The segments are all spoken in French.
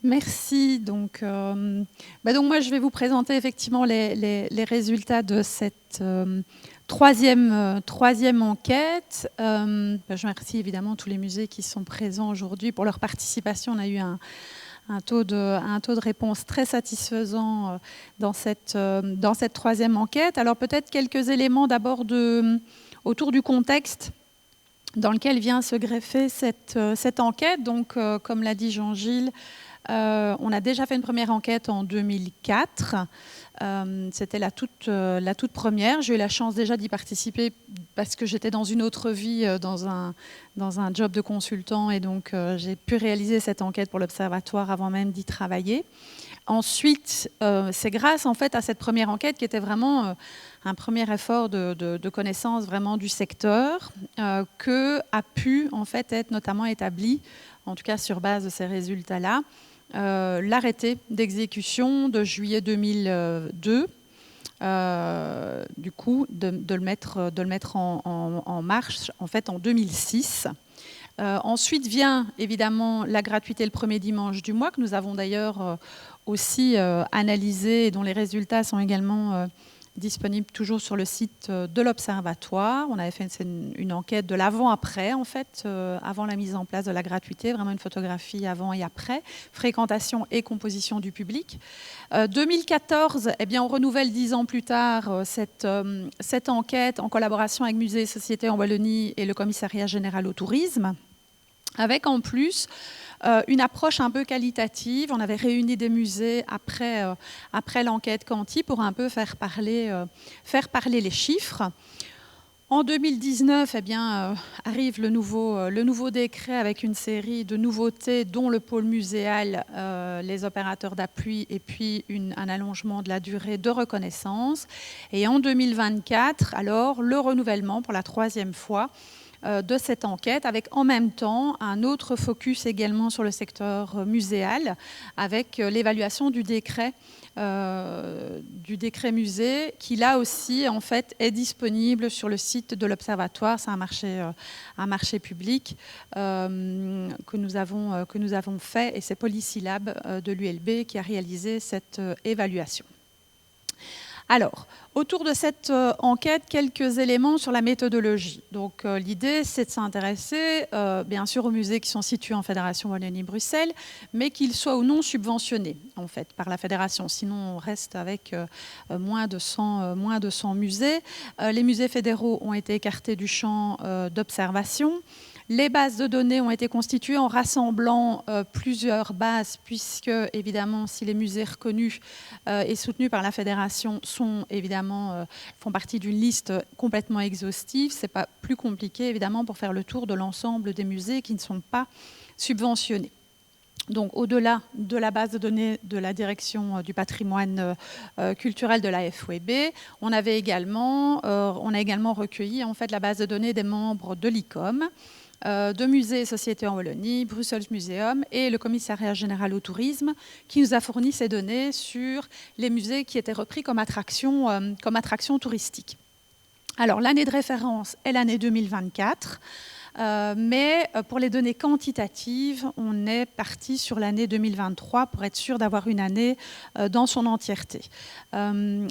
Merci. Donc moi, je vais vous présenter effectivement les résultats de cette troisième enquête. Je remercie évidemment tous les musées qui sont présents aujourd'hui pour leur participation. On a eu un taux de réponse très satisfaisant dans cette troisième enquête. Alors peut-être quelques éléments d'abord autour du contexte dans lequel vient se greffer cette enquête. Donc, comme l'a dit Jean-Gilles, on a déjà fait une première enquête en 2004. C'était la toute première. J'ai eu la chance déjà d'y participer parce que j'étais dans une autre vie, dans un job de consultant, et donc j'ai pu réaliser cette enquête pour l'Observatoire avant même d'y travailler. Ensuite, c'est grâce en fait à cette première enquête qui était vraiment un premier effort de connaissance vraiment du secteur que a pu en fait être notamment établi, en tout cas sur base de ces résultats-là, l'arrêté d'exécution de juillet 2002. Du coup, de le mettre en marche en fait en 2006. Ensuite vient évidemment la gratuité le premier dimanche du mois, que nous avons d'ailleurs aussi analysé et dont les résultats sont également disponibles toujours sur le site de l'Observatoire. On avait fait une enquête de l'avant-après, en fait, avant la mise en place de la gratuité, vraiment une photographie avant et après, fréquentation et composition du public. 2014, eh bien, on renouvelle 10 ans plus tard cette enquête en collaboration avec Musées et Sociétés en Wallonie et le Commissariat général au tourisme, avec en plus une approche un peu qualitative. On avait réuni des musées après l'enquête Quanti pour un peu faire parler les chiffres. En 2019, eh bien, arrive le nouveau décret avec une série de nouveautés, dont le pôle muséal, les opérateurs d'appui et puis un allongement de la durée de reconnaissance. Et en 2024, alors, le renouvellement pour la troisième fois de cette enquête, avec en même temps un autre focus également sur le secteur muséal, avec l'évaluation du décret musée, qui là aussi en fait est disponible sur le site de l'Observatoire. C'est un marché public que nous avons fait, et c'est Polysyllab de l'ULB qui a réalisé cette évaluation. Alors, autour de cette enquête, quelques éléments sur la méthodologie. Donc, l'idée, c'est de s'intéresser, bien sûr, aux musées qui sont situés en Fédération Wallonie-Bruxelles, mais qu'ils soient ou non subventionnés, en fait, par la Fédération. Sinon, on reste avec moins de 100 musées. Les musées fédéraux ont été écartés du champ d'observation. Les bases de données ont été constituées en rassemblant plusieurs bases, puisque, évidemment, si les musées reconnus et soutenus par la Fédération font partie d'une liste complètement exhaustive, ce n'est pas plus compliqué, évidemment, pour faire le tour de l'ensemble des musées qui ne sont pas subventionnés. Donc, au-delà de la base de données de la direction du patrimoine culturel de la FWB, on a également recueilli en fait, la base de données des membres de l'ICOM, de Musées et Sociétés en Wallonie, Brussels Museum et le Commissariat général au tourisme, qui nous a fourni ces données sur les musées qui étaient repris comme attraction touristique. Alors, l'année de référence est l'année 2024. Mais pour les données quantitatives, on est parti sur l'année 2023 pour être sûr d'avoir une année dans son entièreté.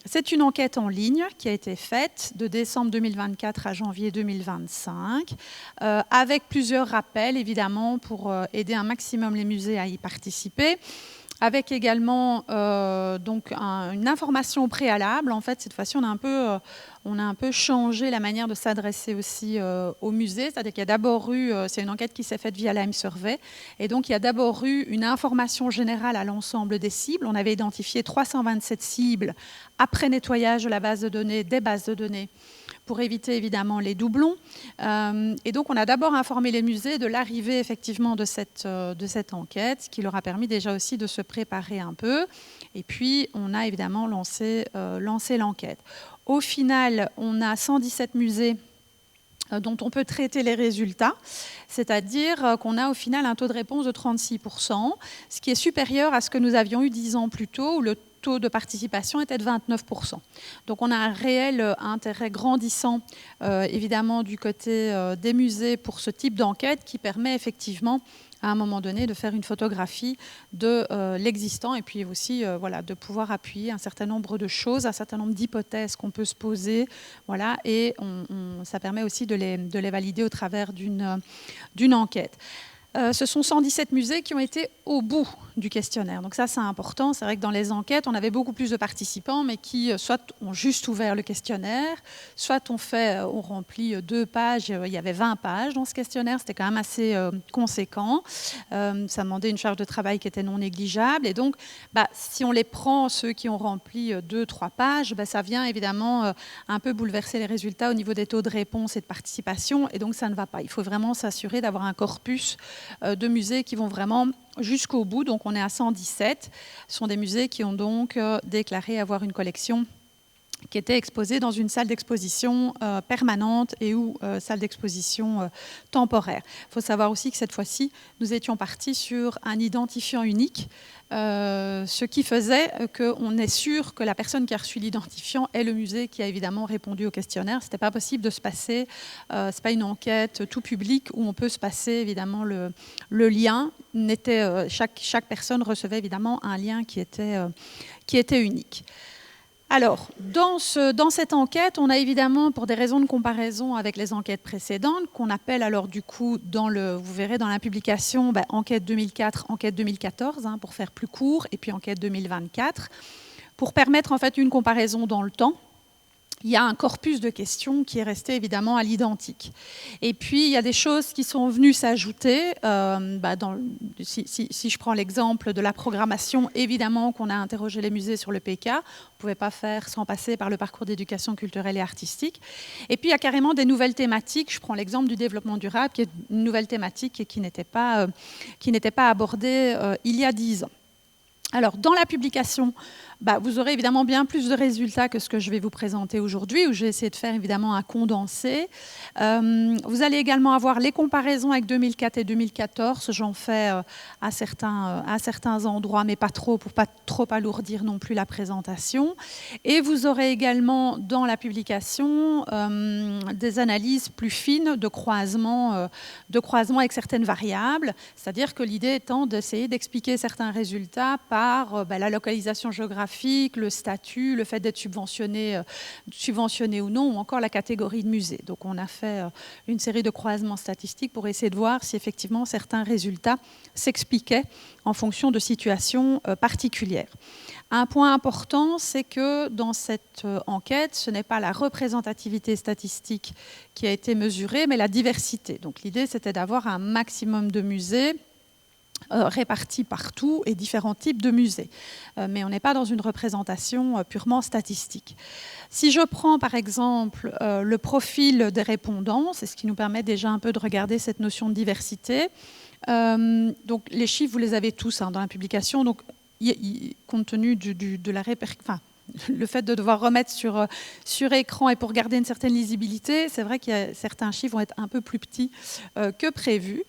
C'est une enquête en ligne qui a été faite de décembre 2024 à janvier 2025, avec plusieurs rappels, évidemment, pour aider un maximum les musées à y participer, avec également une information préalable. En fait, cette fois-ci, on a un peu changé la manière de s'adresser aussi au musée. C'est-à-dire qu'il y a d'abord eu, c'est une enquête qui s'est faite via Lime Survey, et donc il y a d'abord eu une information générale à l'ensemble des cibles. On avait identifié 327 cibles après nettoyage de la base de données, des bases de données, pour éviter évidemment les doublons. Et donc on a d'abord informé les musées de l'arrivée effectivement de cette enquête, ce qui leur a permis déjà aussi de se préparer un peu. Et puis on a évidemment lancé l'enquête. Au final, on a 117 musées dont on peut traiter les résultats, c'est-à-dire qu'on a au final un taux de réponse de 36%, ce qui est supérieur à ce que nous avions eu 10 ans plus tôt, où le taux de participation était de 29%. Donc on a un réel intérêt grandissant, évidemment, du côté des musées pour ce type d'enquête qui permet effectivement à un moment donné, de faire une photographie de l'existant et puis aussi voilà, de pouvoir appuyer un certain nombre de choses, un certain nombre d'hypothèses qu'on peut se poser. Voilà, et ça permet aussi de les valider au travers d'une enquête. Ce sont 117 musées qui ont été au bout du questionnaire. Donc ça, c'est important. C'est vrai que dans les enquêtes, on avait beaucoup plus de participants, mais qui soit ont juste ouvert le questionnaire, soit ont rempli 2 pages. Il y avait 20 pages dans ce questionnaire. C'était quand même assez conséquent. Ça demandait une charge de travail qui était non négligeable. Et donc, si on les prend, ceux qui ont rempli 2-3 pages, ça vient évidemment un peu bouleverser les résultats au niveau des taux de réponse et de participation. Et donc, ça ne va pas. Il faut vraiment s'assurer d'avoir un corpus de musées qui vont vraiment jusqu'au bout. Donc on est à 117. Ce sont des musées qui ont donc déclaré avoir une collection qui était exposée dans une salle d'exposition permanente et ou salle d'exposition temporaire. Il faut savoir aussi que cette fois-ci, nous étions partis sur un identifiant unique, ce qui faisait qu'on est sûr que la personne qui a reçu l'identifiant est le musée qui a évidemment répondu au questionnaire. Ce n'était pas possible de se passer, ce n'est pas une enquête tout public où on peut se passer évidemment le lien. Chaque personne recevait évidemment un lien qui était unique. Alors, dans cette enquête, on a évidemment, pour des raisons de comparaison avec les enquêtes précédentes, qu'on appelle alors du coup, vous verrez dans la publication, enquête 2004, enquête 2014, pour faire plus court, et puis enquête 2024, pour permettre en fait une comparaison dans le temps. Il y a un corpus de questions qui est resté évidemment à l'identique. Et puis, il y a des choses qui sont venues s'ajouter. Si je prends l'exemple de la programmation, évidemment qu'on a interrogé les musées sur le PK. On ne pouvait pas faire sans passer par le parcours d'éducation culturelle et artistique. Et puis, il y a carrément des nouvelles thématiques. Je prends l'exemple du développement durable, qui est une nouvelle thématique et qui n'était pas abordée il y a 10 ans. Alors, dans la publication, vous aurez évidemment bien plus de résultats que ce que je vais vous présenter aujourd'hui, où j'ai essayé de faire évidemment un condensé. Vous allez également avoir les comparaisons avec 2004 et 2014. J'en fais à certains endroits, mais pas trop, pour pas trop alourdir non plus la présentation. Et vous aurez également dans la publication des analyses plus fines de croisement avec certaines variables. C'est-à-dire que l'idée étant d'essayer d'expliquer certains résultats par la localisation géographique, le statut, le fait d'être subventionné ou non, ou encore la catégorie de musée. Donc on a fait une série de croisements statistiques pour essayer de voir si effectivement certains résultats s'expliquaient en fonction de situations particulières. Un point important, c'est que dans cette enquête, ce n'est pas la représentativité statistique qui a été mesurée, mais la diversité. Donc l'idée, c'était d'avoir un maximum de musées répartis partout et différents types de musées. Mais on n'est pas dans une représentation purement statistique. Si je prends par exemple le profil des répondants, c'est ce qui nous permet déjà un peu de regarder cette notion de diversité. Donc les chiffres, vous les avez tous dans la publication. Donc, compte tenu de la le fait de devoir remettre sur écran et pour garder une certaine lisibilité, c'est vrai que certains chiffres vont être un peu plus petits que prévu.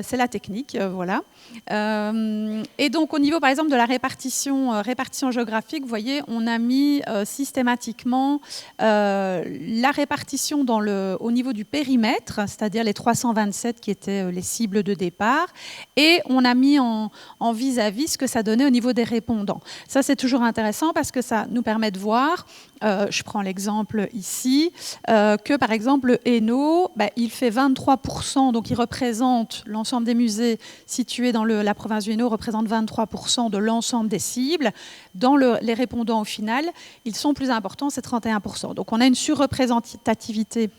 C'est la technique, voilà. Et donc, au niveau, par exemple, de la répartition géographique, vous voyez, on a mis systématiquement la répartition au niveau du périmètre, c'est-à-dire les 327 qui étaient les cibles de départ, et on a mis en vis-à-vis ce que ça donnait au niveau des répondants. Ça, c'est toujours intéressant parce que ça nous permet de voir, je prends l'exemple ici, que par exemple le Hainaut, il fait 23%, donc il représente l'ensemble des musées situés dans la province du Hainaut, représente 23% de l'ensemble des cibles. Dans les répondants au final, ils sont plus importants, c'est 31%. Donc on a une surreprésentativité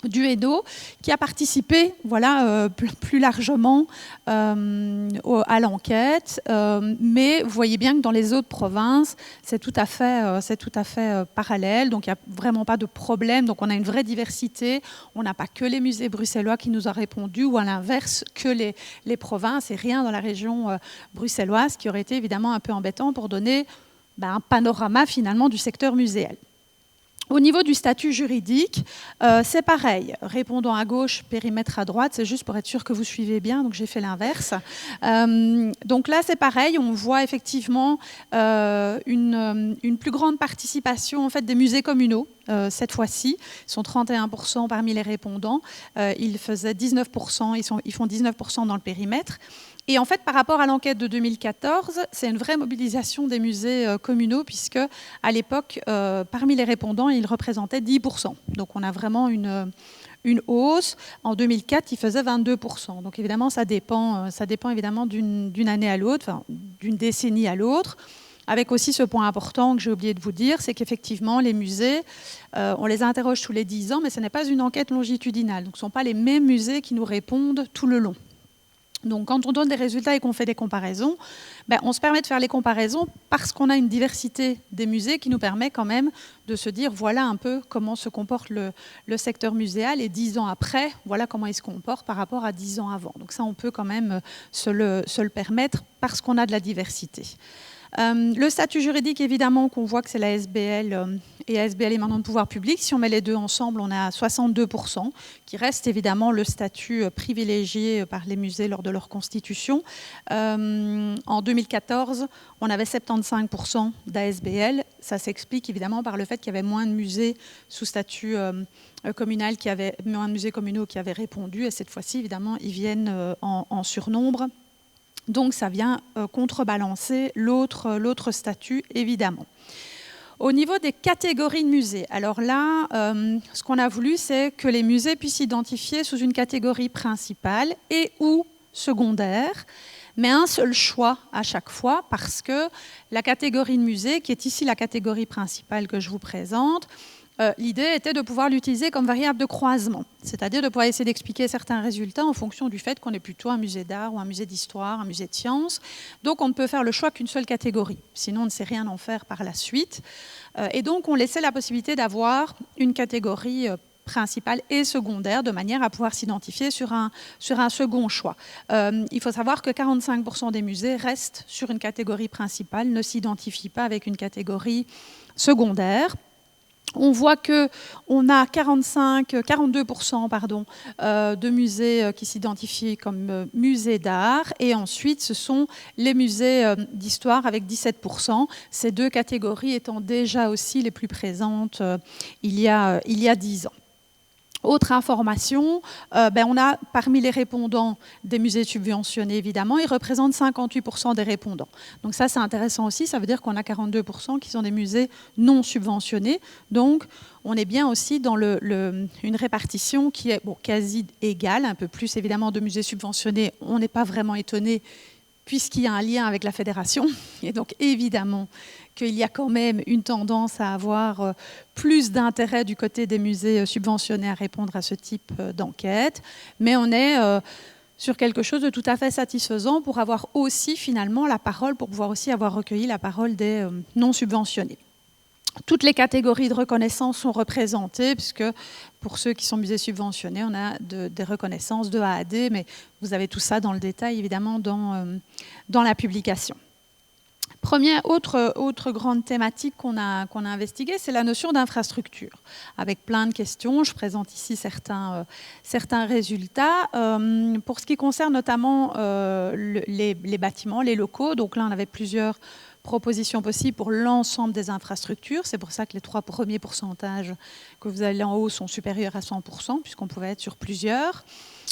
du Hainaut qui a participé plus largement à l'enquête, mais vous voyez bien que dans les autres provinces c'est tout à fait parallèle, donc il n'y a vraiment pas de problème. Donc on a une vraie diversité, on n'a pas que les musées bruxellois qui nous ont répondu, ou à l'inverse que les provinces, et rien dans la région bruxelloise, qui aurait été évidemment un peu embêtant pour donner un panorama finalement du secteur muséal. Au niveau du statut juridique, c'est pareil. Répondant à gauche, périmètre à droite, c'est juste pour être sûr que vous suivez bien, donc j'ai fait l'inverse. Donc là, c'est pareil, on voit effectivement une plus grande participation en fait, des musées communaux. Cette fois-ci, ils sont 31% parmi les répondants. Ils faisaient 19%, ils font 19% dans le périmètre. Et en fait, par rapport à l'enquête de 2014, c'est une vraie mobilisation des musées communaux, puisque à l'époque, parmi les répondants, ils représentaient 10%. Donc on a vraiment une hausse. En 2004, ils faisaient 22%. Donc évidemment, ça dépend évidemment d'une année à l'autre, enfin, d'une décennie à l'autre. Avec aussi ce point important que j'ai oublié de vous dire, c'est qu'effectivement, les musées, on les interroge tous les 10 ans, mais ce n'est pas une enquête longitudinale. Donc ce ne sont pas les mêmes musées qui nous répondent tout le long. Donc, quand on donne des résultats et qu'on fait des comparaisons, on se permet de faire les comparaisons parce qu'on a une diversité des musées qui nous permet quand même de se dire voilà un peu comment se comporte le secteur muséal et 10 ans après, voilà comment il se comporte par rapport à 10 ans avant. Donc ça, on peut quand même se le permettre parce qu'on a de la diversité. Le statut juridique, évidemment, qu'on voit que c'est la SBL et la SBL est maintenant de pouvoir public. Si on met les deux ensemble, on est à 62%, qui reste évidemment le statut privilégié par les musées lors de leur constitution. En 2014, on avait 75% d'ASBL. Ça s'explique évidemment par le fait qu'il y avait moins de musées sous statut communal, moins de musées communaux qui avaient répondu. Et cette fois-ci, évidemment, ils viennent en surnombre. Donc, ça vient contrebalancer l'autre statut, évidemment. Au niveau des catégories de musées, alors là, ce qu'on a voulu, c'est que les musées puissent s'identifier sous une catégorie principale et ou secondaire, mais un seul choix à chaque fois, parce que la catégorie de musée, qui est ici la catégorie principale que je vous présente, l'idée était de pouvoir l'utiliser comme variable de croisement, c'est-à-dire de pouvoir essayer d'expliquer certains résultats en fonction du fait qu'on est plutôt un musée d'art ou un musée d'histoire, un musée de sciences. Donc on ne peut faire le choix qu'une seule catégorie, sinon on ne sait rien en faire par la suite. Et donc on laissait la possibilité d'avoir une catégorie principale et secondaire, de manière à pouvoir s'identifier sur un second choix. Il faut savoir que 45% des musées restent sur une catégorie principale, ne s'identifient pas avec une catégorie secondaire. On voit qu'on a 42% de musées qui s'identifient comme musées d'art, et ensuite ce sont les musées d'histoire avec 17%, ces deux catégories étant déjà aussi les plus présentes il y a 10 ans. Autre information, on a parmi les répondants des musées subventionnés, évidemment, ils représentent 58% des répondants. Donc ça, c'est intéressant aussi, ça veut dire qu'on a 42% qui sont des musées non subventionnés. Donc, on est bien aussi dans une répartition qui est quasi égale, un peu plus évidemment de musées subventionnés. On n'est pas vraiment étonné puisqu'il y a un lien avec la fédération. Et donc, évidemment, qu'il y a quand même une tendance à avoir plus d'intérêt du côté des musées subventionnés à répondre à ce type d'enquête. Mais on est sur quelque chose de tout à fait satisfaisant pour avoir aussi finalement la parole, pour pouvoir aussi avoir recueilli la parole des non subventionnés. Toutes les catégories de reconnaissance sont représentées, puisque pour ceux qui sont musées subventionnés, on a des reconnaissances de A à D, mais vous avez tout ça dans le détail, évidemment, dans la publication. Autre grande thématique qu'on a investiguée, c'est la notion d'infrastructure, avec plein de questions. Je présente ici certains résultats. Pour ce qui concerne notamment les bâtiments, les locaux, donc là on avait plusieurs propositions possibles pour l'ensemble des infrastructures. C'est pour ça que les 3 premiers pourcentages que vous avez en haut sont supérieurs à 100%, puisqu'on pouvait être sur plusieurs.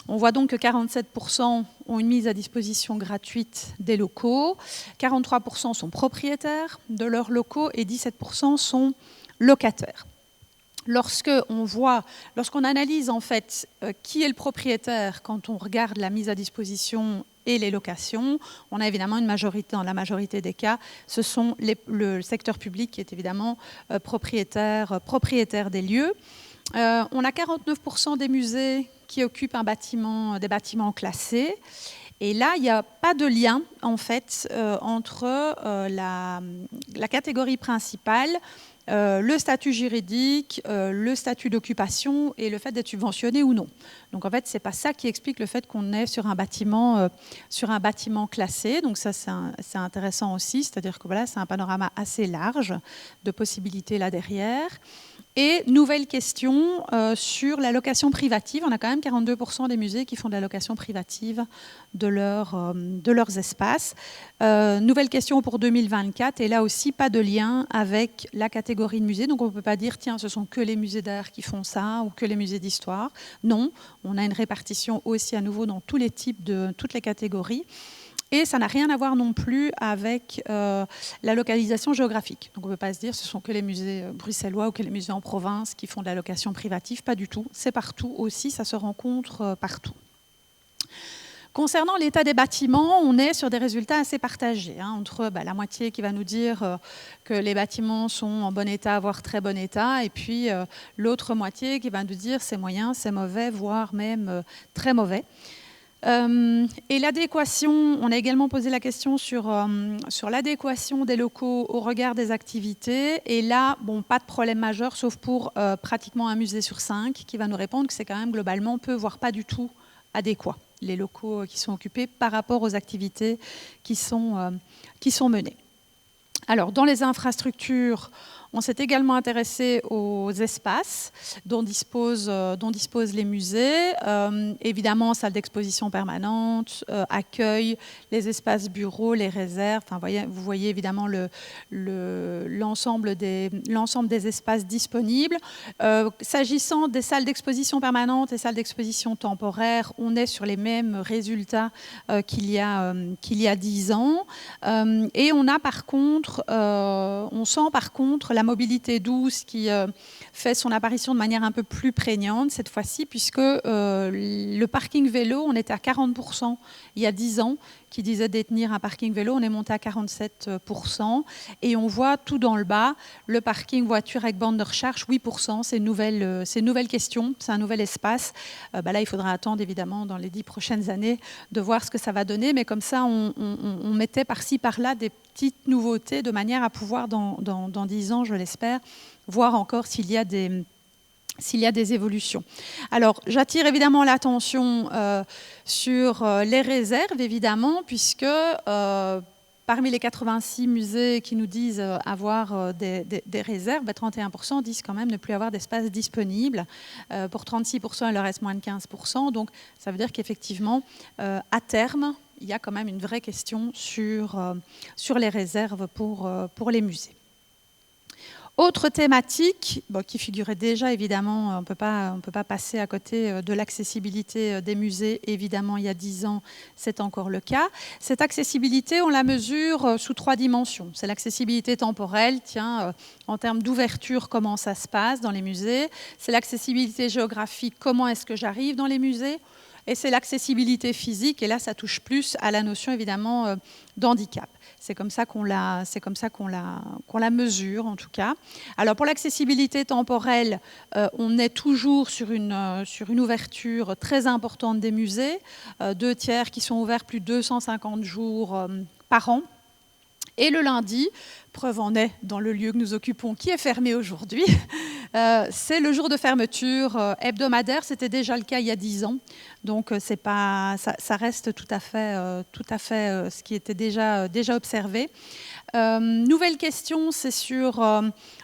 On voit donc que 47% ont une mise à disposition gratuite des locaux, 43% sont propriétaires de leurs locaux et 17% sont locataires. Lorsqu'on analyse en fait qui est le propriétaire quand on regarde la mise à disposition et les locations, on a évidemment une majorité, dans la majorité des cas, ce sont le secteur public qui est évidemment propriétaire des lieux. On a 49% des musées qui occupent des bâtiments classés. Et là, il n'y a pas de lien en fait entre la catégorie principale, le statut juridique, le statut d'occupation et le fait d'être subventionné ou non. Donc en fait, c'est pas ça qui explique le fait qu'on est sur un bâtiment classé. Donc ça, c'est intéressant aussi, c'est-à-dire que voilà, c'est un panorama assez large de possibilités là derrière. Et nouvelle question sur la location privative. On a quand même 42% des musées qui font de la location privative de leurs espaces. Nouvelle question pour 2024. Et là aussi, pas de lien avec la catégorie de musée. Donc on ne peut pas dire, tiens, ce sont que les musées d'art qui font ça ou que les musées d'histoire. Non, on a une répartition aussi à nouveau dans tous les types toutes les catégories. Et ça n'a rien à voir non plus avec la localisation géographique. Donc on ne peut pas se dire que ce sont que les musées bruxellois ou que les musées en province qui font de la location privative. Pas du tout. C'est partout aussi, ça se rencontre partout. Concernant l'état des bâtiments, on est sur des résultats assez partagés, entre la moitié qui va nous dire que les bâtiments sont en bon état, voire très bon état, et puis l'autre moitié qui va nous dire c'est moyen, c'est mauvais, voire même très mauvais. Et l'adéquation, on a également posé la question sur l'adéquation des locaux au regard des activités. Et là, bon, pas de problème majeur, sauf pour pratiquement un musée sur 5 qui va nous répondre que c'est quand même globalement peu, voire pas du tout adéquat, les locaux qui sont occupés par rapport aux activités qui sont menées. Alors, dans les infrastructures, on s'est également intéressé aux espaces dont disposent les musées. Évidemment, salle d'exposition permanente, accueil, les espaces bureaux, les réserves. Enfin, vous voyez évidemment l'ensemble des espaces disponibles. S'agissant des salles d'exposition permanente et salles d'exposition temporaire, on est sur les mêmes résultats qu'il y a 10 ans. Et on a par contre, on sent par contre la mobilité douce qui fait son apparition de manière un peu plus prégnante cette fois-ci, puisque le parking vélo, on était à 40% il y a 10 ans, qui disait détenir un parking vélo, on est monté à 47%. Et on voit tout dans le bas, le parking voiture avec bande de recharge, 8%, c'est une nouvelle question, c'est un nouvel espace. Là, il faudra attendre évidemment dans les 10 prochaines années de voir ce que ça va donner, mais comme ça, on mettait par-ci, par-là des petites nouveautés de manière à pouvoir, dans 10 ans, je l'espère, voir encore s'il y a des évolutions. Alors, j'attire évidemment l'attention sur les réserves, évidemment, puisque parmi les 86 musées qui nous disent avoir des réserves, 31% disent quand même ne plus avoir d'espace disponible. Pour 36%, il leur reste moins de 15%. Donc, ça veut dire qu'effectivement, à terme, il y a quand même une vraie question sur les réserves pour les musées. Autre thématique qui figurait déjà, évidemment, on ne peut pas passer à côté de l'accessibilité des musées. Évidemment, il y a 10 ans, c'est encore le cas. Cette accessibilité, on la mesure sous 3 dimensions. C'est l'accessibilité temporelle, en termes d'ouverture, comment ça se passe dans les musées. C'est l'accessibilité géographique, comment est-ce que j'arrive dans les musées. Et c'est l'accessibilité physique, et là, ça touche plus à la notion, évidemment, d'handicap. C'est comme ça qu'on la mesure, en tout cas. Alors, pour l'accessibilité temporelle, on est toujours sur une ouverture très importante des musées, 2/3 qui sont ouverts plus de 250 jours par an. Et le lundi, preuve en est dans le lieu que nous occupons, qui est fermé aujourd'hui, c'est le jour de fermeture hebdomadaire. C'était déjà le cas il y a 10 ans. Donc, ça reste tout à fait ce qui était déjà observé. Nouvelle question, c'est sur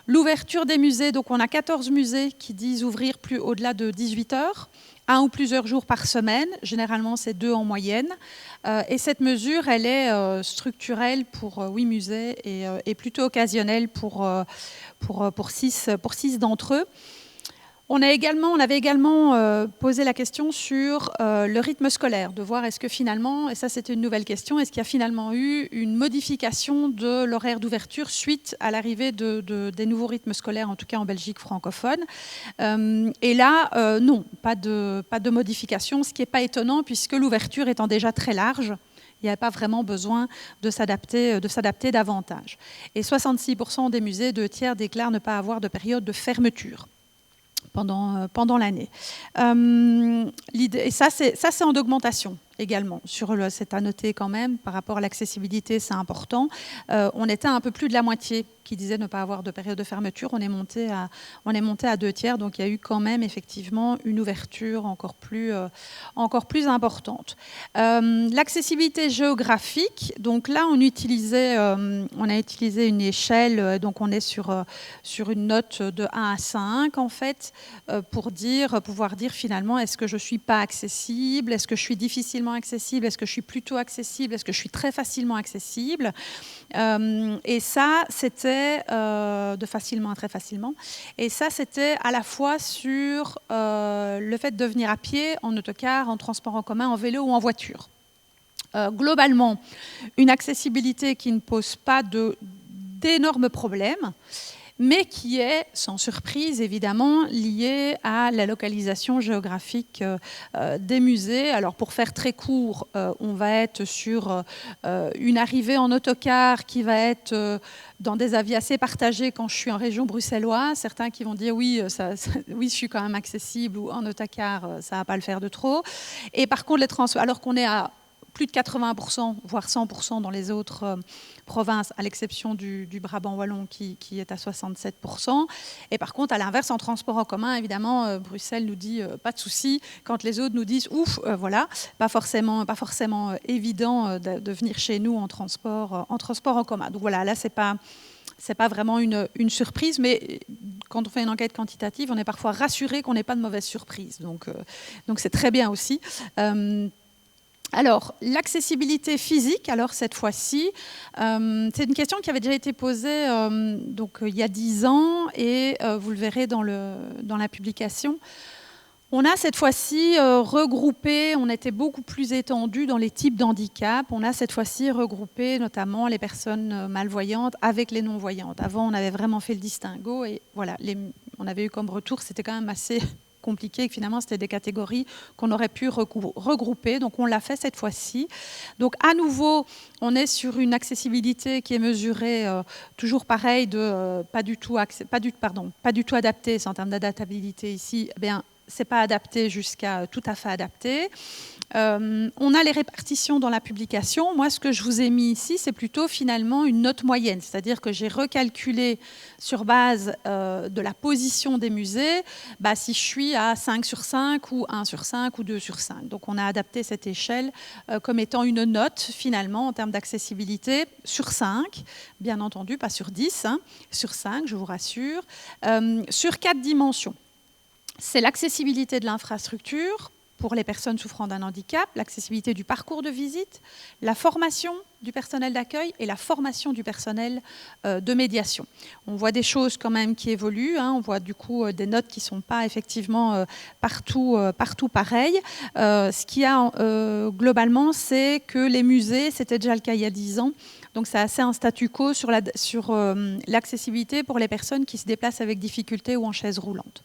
l'ouverture des musées. Donc, on a 14 musées qui disent ouvrir plus au-delà de 18 heures. 1 ou plusieurs jours par semaine, généralement c'est 2 en moyenne. Et cette mesure, elle est structurelle pour 8 musées et plutôt occasionnelle pour 6 d'entre eux. On avait également posé la question sur le rythme scolaire, de voir est-ce que finalement, et ça c'était une nouvelle question, est-ce qu'il y a finalement eu une modification de l'horaire d'ouverture suite à l'arrivée des nouveaux rythmes scolaires, en tout cas en Belgique francophone. Et là, non, pas de modification, ce qui n'est pas étonnant puisque l'ouverture étant déjà très large, il n'y avait pas vraiment besoin de s'adapter davantage. Et 66% des musées, 2/3, déclarent ne pas avoir de période de fermeture pendant l'année. Et ça, c'est en augmentation. également. C'est à noter quand même, par rapport à l'accessibilité, c'est important. On était à un peu plus de la moitié qui disait ne pas avoir de période de fermeture. On est monté à 2/3, donc il y a eu quand même effectivement une ouverture encore plus importante. L'accessibilité géographique, donc là on a utilisé une échelle, donc on est sur une note de 1 à 5 en fait, pour pouvoir dire finalement est-ce que je suis pas accessible, est-ce que je suis difficilement accessible, est-ce que je suis plutôt accessible, est-ce que je suis très facilement accessible. Et ça, c'était de facilement à très facilement. Et ça, c'était à la fois sur le fait de venir à pied, en autocar, en transport en commun, en vélo ou en voiture. Globalement, une accessibilité qui ne pose pas d'énormes problèmes, mais qui est, sans surprise évidemment, liée à la localisation géographique des musées. Alors pour faire très court, on va être sur une arrivée en autocar qui va être dans des avis assez partagés quand je suis en région bruxelloise. Certains qui vont dire oui, oui, je suis quand même accessible, ou en autocar, ça ne va pas le faire de trop. Et par contre, les transports, alors qu'on est à plus de 80%, voire 100% dans les autres provinces, à l'exception du Brabant wallon qui est à 67%. Et par contre, à l'inverse, en transport en commun, évidemment, Bruxelles nous dit pas de souci, quand les autres nous disent ouf, voilà, pas forcément évident de venir chez nous en transport en commun. Donc voilà, là, c'est pas vraiment une surprise, mais quand on fait une enquête quantitative, on est parfois rassuré qu'on n'ait pas de mauvaise surprise. Donc c'est très bien aussi. Alors, l'accessibilité physique, alors cette fois-ci, c'est une question qui avait déjà été posée il y a 10 ans, et vous le verrez dans la publication. On a cette fois-ci regroupé, on était beaucoup plus étendu dans les types d'handicap. On a cette fois-ci regroupé notamment les personnes malvoyantes avec les non-voyantes. Avant, on avait vraiment fait le distinguo, et voilà, on avait eu comme retour, c'était quand même assez compliqué, que finalement c'était des catégories qu'on aurait pu regrouper, donc on l'a fait cette fois-ci. Donc à nouveau, on est sur une accessibilité qui est mesurée toujours pareil, pas du tout adaptée, c'est en termes d'adaptabilité ici, eh bien c'est pas adapté jusqu'à tout à fait adapté. On a les répartitions dans la publication. Moi, ce que je vous ai mis ici, c'est plutôt finalement une note moyenne, c'est-à-dire que j'ai recalculé sur base de la position des musées, si je suis à 5 sur 5 ou 1 sur 5 ou 2 sur 5. Donc on a adapté cette échelle comme étant une note finalement en termes d'accessibilité sur 5, bien entendu, pas sur 10, sur 5, je vous rassure, sur 4 dimensions. C'est l'accessibilité de l'infrastructure pour les personnes souffrant d'un handicap, l'accessibilité du parcours de visite, la formation du personnel d'accueil et la formation du personnel de médiation. On voit des choses quand même qui évoluent, on voit du coup des notes qui ne sont pas effectivement partout pareilles. Ce qu'il y a globalement, c'est que les musées, c'était déjà le cas il y a 10 ans, donc c'est assez un statu quo sur l'accessibilité pour les personnes qui se déplacent avec difficulté ou en chaise roulante.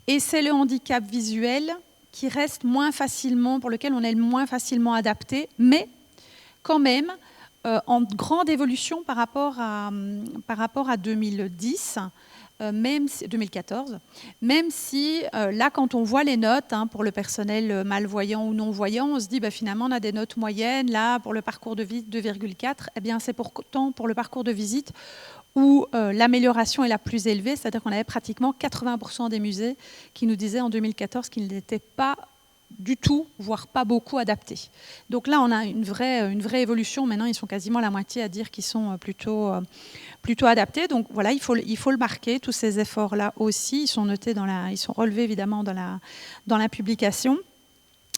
Et c'est le handicap visuel qui reste pour lequel on est moins facilement adapté, mais quand même en grande évolution par rapport à 2010, 2014, même si là, quand on voit les notes pour le personnel malvoyant ou non-voyant, on se dit finalement on a des notes moyennes, là pour le parcours de visite 2,4, eh bien c'est pourtant pour le parcours de visite où l'amélioration est la plus élevée, c'est-à-dire qu'on avait pratiquement 80% des musées qui nous disaient en 2014 qu'ils n'étaient pas du tout, voire pas beaucoup adaptés. Donc là, on a une vraie évolution. Maintenant, ils sont quasiment la moitié à dire qu'ils sont plutôt adaptés. Donc voilà, il faut le marquer. Tous ces efforts-là aussi, ils sont notés ils sont relevés évidemment dans la publication.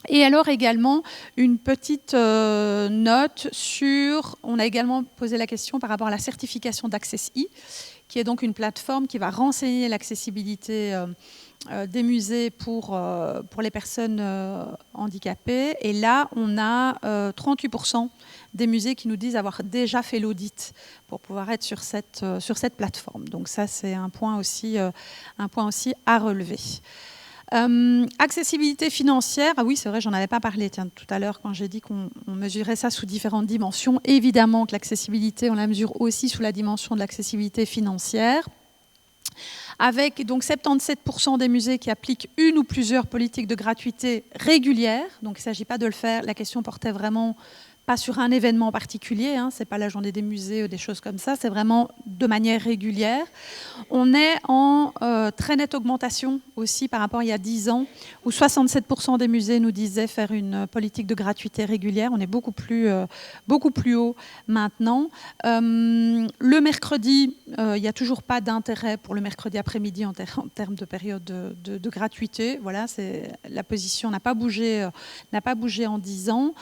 Et alors également une petite note on a également posé la question par rapport à la certification d'Access-i, qui est donc une plateforme qui va renseigner l'accessibilité des musées pour les personnes handicapées. Et là, on a 38% des musées qui nous disent avoir déjà fait l'audit pour pouvoir être sur cette plateforme. Donc ça, c'est un point aussi à relever. Accessibilité financière, oui c'est vrai, j'en avais pas parlé tout à l'heure quand j'ai dit qu'on mesurait ça sous différentes dimensions. Évidemment que l'accessibilité, on la mesure aussi sous la dimension de l'accessibilité financière. avec donc 77% des musées qui appliquent une ou plusieurs politiques de gratuité régulières. Donc il ne s'agit pas de le faire, la question portait vraiment pas sur un événement particulier, hein, ce n'est pas la journée des musées ou des choses comme ça, c'est vraiment de manière régulière. On est en très nette augmentation aussi par rapport à il y a 10 ans, où 67% des musées nous disaient faire une politique de gratuité régulière. On est beaucoup plus haut maintenant. Le mercredi, il n'y a toujours pas d'intérêt pour le mercredi après-midi en termes de période de gratuité. Voilà, la position n'a pas bougé en 10 ans.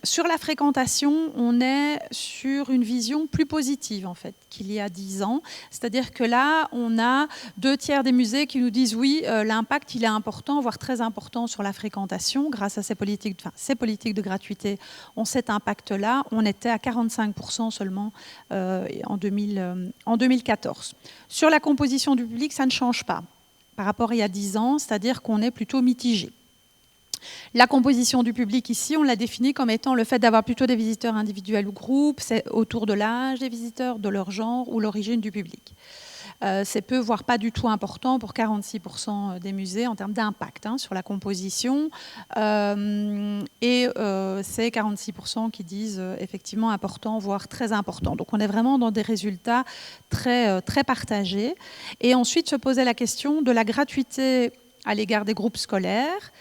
Sur la fréquentation, on est sur une vision plus positive en fait qu'il y a 10 ans. C'est-à-dire que là, on a 2/3 des musées qui nous disent oui, l'impact il est important, voire très important sur la fréquentation. Grâce à ces politiques de gratuité, ont cet impact-là. On était à 45% seulement en 2014. Sur la composition du public, ça ne change pas par rapport à il y a 10 ans, c'est-à-dire qu'on est plutôt mitigé. La composition du public ici, on l'a définie comme étant le fait d'avoir plutôt des visiteurs individuels ou groupes, c'est autour de l'âge des visiteurs, de leur genre ou l'origine du public. C'est peu, voire pas du tout important pour 46% des musées en termes d'impact sur la composition. Et c'est 46% qui disent effectivement important, voire très important. Donc on est vraiment dans des résultats très, très partagés. Et ensuite se posait la question de la gratuité à l'égard des groupes scolaires,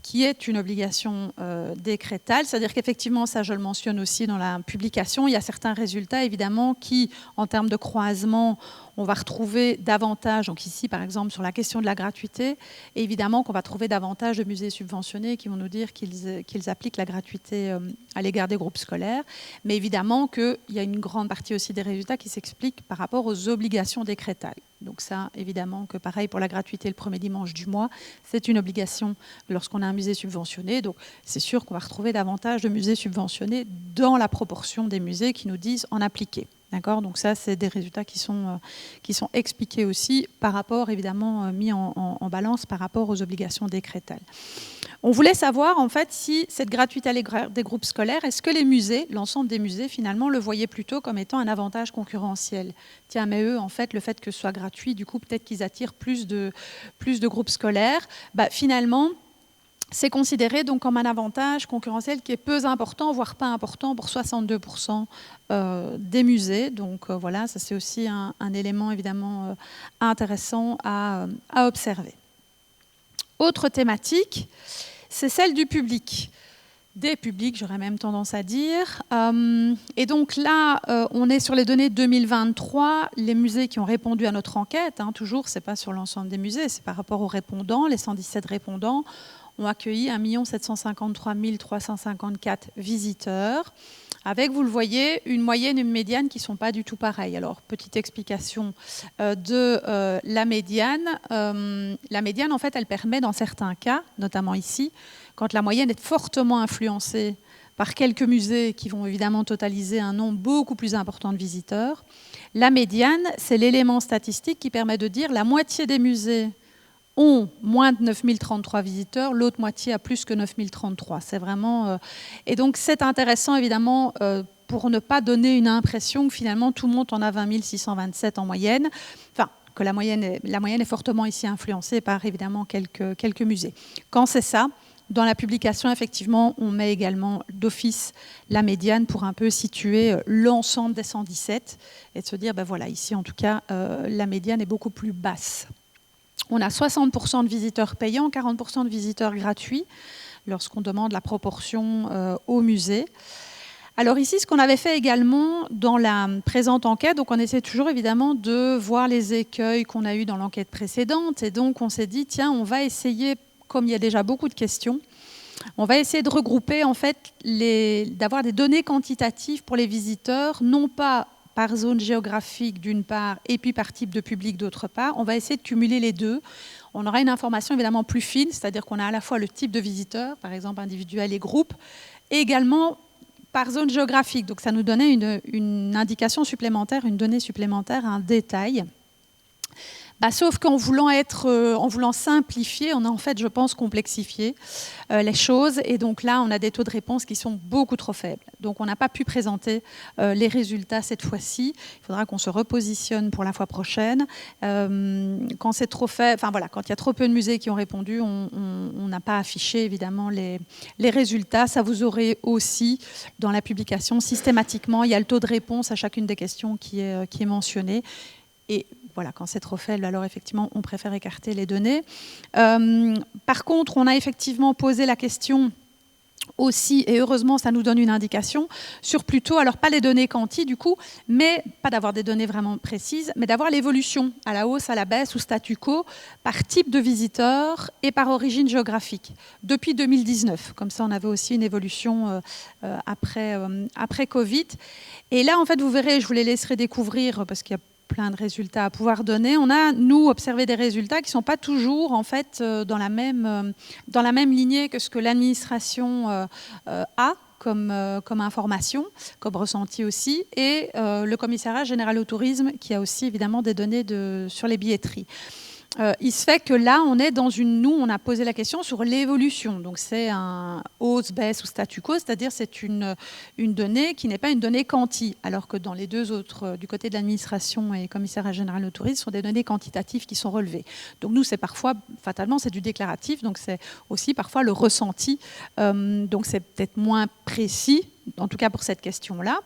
qui est une obligation décrétale, c'est-à-dire qu'effectivement, ça je le mentionne aussi dans la publication, il y a certains résultats évidemment qui, en termes de croisement, on va retrouver davantage, donc ici par exemple sur la question de la gratuité, et évidemment qu'on va trouver davantage de musées subventionnés qui vont nous dire qu'ils appliquent la gratuité à l'égard des groupes scolaires, mais évidemment qu'il y a une grande partie aussi des résultats qui s'expliquent par rapport aux obligations décrétales. Donc ça, évidemment que pareil pour la gratuité le premier dimanche du mois, c'est une obligation lorsqu'on a un musée subventionné, donc c'est sûr qu'on va retrouver davantage de musées subventionnés dans la proportion des musées qui nous disent en appliquer. D'accord ? Donc ça, c'est des résultats qui sont expliqués aussi par rapport, évidemment, mis en balance par rapport aux obligations décrétales. On voulait savoir, en fait, si cette gratuité à l'égard des groupes scolaires, est-ce que les musées, l'ensemble des musées, finalement, le voyaient plutôt comme étant un avantage concurrentiel ? Tiens, mais eux, en fait, le fait que ce soit gratuit, du coup, peut-être qu'ils attirent plus de groupes scolaires. Finalement, c'est considéré donc comme un avantage concurrentiel qui est peu important, voire pas important pour 62% des musées. Donc voilà, ça c'est aussi un élément évidemment intéressant à observer. Autre thématique, c'est celle du public. Des publics, j'aurais même tendance à dire. Et donc là, on est sur les données 2023. Les musées qui ont répondu à notre enquête, toujours, ce n'est pas sur l'ensemble des musées, c'est par rapport aux répondants, les 117 répondants, ont accueilli 1 753 354 visiteurs, avec, vous le voyez, une moyenne et une médiane qui ne sont pas du tout pareilles. Alors, petite explication de la médiane. La médiane, en fait, elle permet, dans certains cas, notamment ici, quand la moyenne est fortement influencée par quelques musées qui vont évidemment totaliser un nombre beaucoup plus important de visiteurs, la médiane, c'est l'élément statistique qui permet de dire la moitié des musées ont moins de 9 033 visiteurs, l'autre moitié a plus que 9 033. C'est vraiment... Et donc, c'est intéressant, évidemment, pour ne pas donner une impression que finalement, tout le monde en a 20 627 en moyenne. Enfin, que la moyenne est fortement ici influencée par, évidemment, quelques musées. Quand c'est ça, dans la publication, effectivement, on met également d'office la médiane pour un peu situer l'ensemble des 117 et de se dire, voilà, ici, en tout cas, la médiane est beaucoup plus basse. On a 60% de visiteurs payants, 40% de visiteurs gratuits, lorsqu'on demande la proportion au musée. Alors ici, ce qu'on avait fait également dans la présente enquête, donc on essaie toujours évidemment de voir les écueils qu'on a eus dans l'enquête précédente, et donc on s'est dit, tiens, on va essayer, comme il y a déjà beaucoup de questions, on va essayer de regrouper, en fait, d'avoir des données quantitatives pour les visiteurs, non pas par zone géographique d'une part et puis par type de public d'autre part. On va essayer de cumuler les deux. On aura une information évidemment plus fine, c'est-à-dire qu'on a à la fois le type de visiteurs, par exemple individuels et groupes, et également par zone géographique. Donc ça nous donnait une indication supplémentaire, une donnée supplémentaire, un détail. Sauf qu'en voulant en voulant simplifier, on a en fait, je pense, complexifié les choses. Et donc là, on a des taux de réponse qui sont beaucoup trop faibles. Donc on n'a pas pu présenter les résultats cette fois-ci. Il faudra qu'on se repositionne pour la fois prochaine. Quand c'est trop fait, enfin voilà, quand il y a trop peu de musées qui ont répondu, on n'a pas affiché évidemment les résultats. Ça vous aurez aussi dans la publication systématiquement. Il y a le taux de réponse à chacune des questions qui est mentionné. Et voilà, quand c'est trop faible, alors effectivement, on préfère écarter les données. Par contre, on a effectivement posé la question aussi, et heureusement, ça nous donne une indication, sur plutôt, alors pas les données quanti du coup, mais pas d'avoir des données vraiment précises, mais d'avoir l'évolution à la hausse, à la baisse ou statu quo par type de visiteur et par origine géographique, depuis 2019. Comme ça, on avait aussi une évolution après Covid. Et là, en fait, vous verrez, je vous les laisserai découvrir, parce qu'il y a plein de résultats à pouvoir donner. On a, nous, observé des résultats qui ne sont pas toujours, en fait, dans la même lignée que ce que l'administration a comme information, comme ressenti aussi, et le commissariat général au tourisme, qui a aussi, évidemment, des données sur les billetteries. Il se fait que là, nous, on a posé la question sur l'évolution. Donc, c'est un hausse, baisse ou statu quo, c'est-à-dire c'est une donnée qui n'est pas une donnée quanti, alors que dans les deux autres, du côté de l'administration et commissariat général au tourisme, sont des données quantitatives qui sont relevées. Donc, nous, c'est parfois, fatalement, c'est du déclaratif, donc c'est aussi parfois le ressenti. Donc, c'est peut-être moins précis, en tout cas pour cette question-là.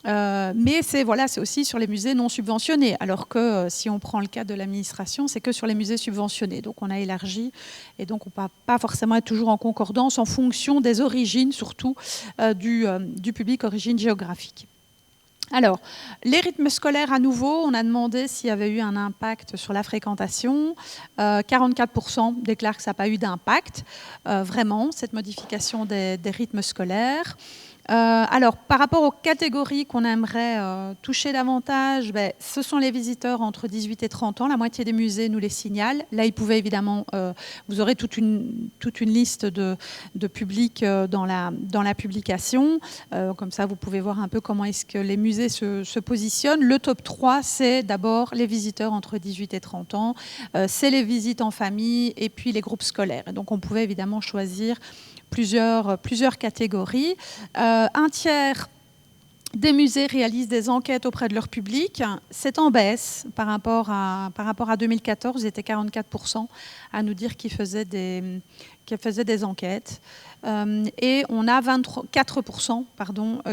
Mais c'est aussi sur les musées non subventionnés, alors que si on prend le cas de l'administration, c'est que sur les musées subventionnés. Donc on a élargi, et donc on ne peut pas forcément être toujours en concordance en fonction des origines, surtout du public origine géographique. Alors, les rythmes scolaires, à nouveau, on a demandé s'il y avait eu un impact sur la fréquentation. 44% déclarent que ça n'a pas eu d'impact, vraiment, cette modification des rythmes scolaires. Alors, par rapport aux catégories qu'on aimerait toucher davantage, ce sont les visiteurs entre 18 et 30 ans. La moitié des musées nous les signalent. Là, ils pouvaient évidemment... vous aurez toute une liste de publics dans la publication. Comme ça, vous pouvez voir un peu comment est-ce que les musées se positionnent. Le top 3, c'est d'abord les visiteurs entre 18 et 30 ans. C'est les visites en famille et puis les groupes scolaires. Et donc, on pouvait évidemment choisir plusieurs catégories. Un tiers des musées réalisent des enquêtes auprès de leur public. C'est en baisse par rapport à 2014. Ils étaient 44% à nous dire qu'ils faisaient des enquêtes. Et on a 4%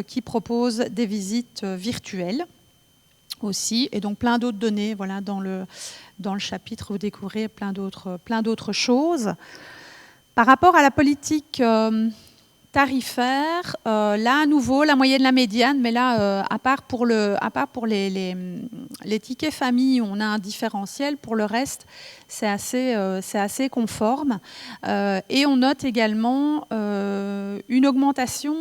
qui proposent des visites virtuelles aussi. Et donc plein d'autres données. Voilà, dans le chapitre, vous découvrez plein d'autres choses. Par rapport à la politique tarifaire, là à nouveau la moyenne, la médiane, mais là à part pour les tickets famille, on a un différentiel. Pour le reste, c'est assez conforme. Et on note également une augmentation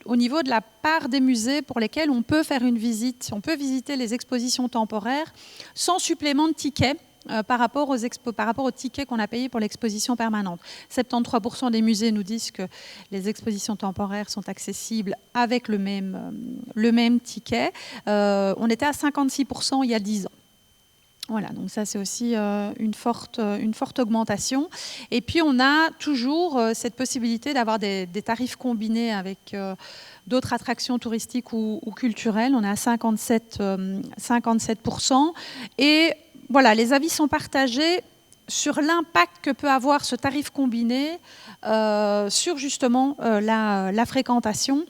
au niveau de la part des musées pour lesquels on peut faire une visite. On peut visiter les expositions temporaires sans supplément de tickets. Par rapport aux tickets qu'on a payés pour l'exposition permanente. 73% des musées nous disent que les expositions temporaires sont accessibles avec le même ticket. On était à 56% il y a 10 ans. Voilà, donc ça c'est aussi une forte augmentation. Et puis on a toujours cette possibilité d'avoir des tarifs combinés avec d'autres attractions touristiques ou culturelles. On est à 57%. Et voilà, les avis sont partagés sur l'impact que peut avoir ce tarif combiné sur justement la fréquentation.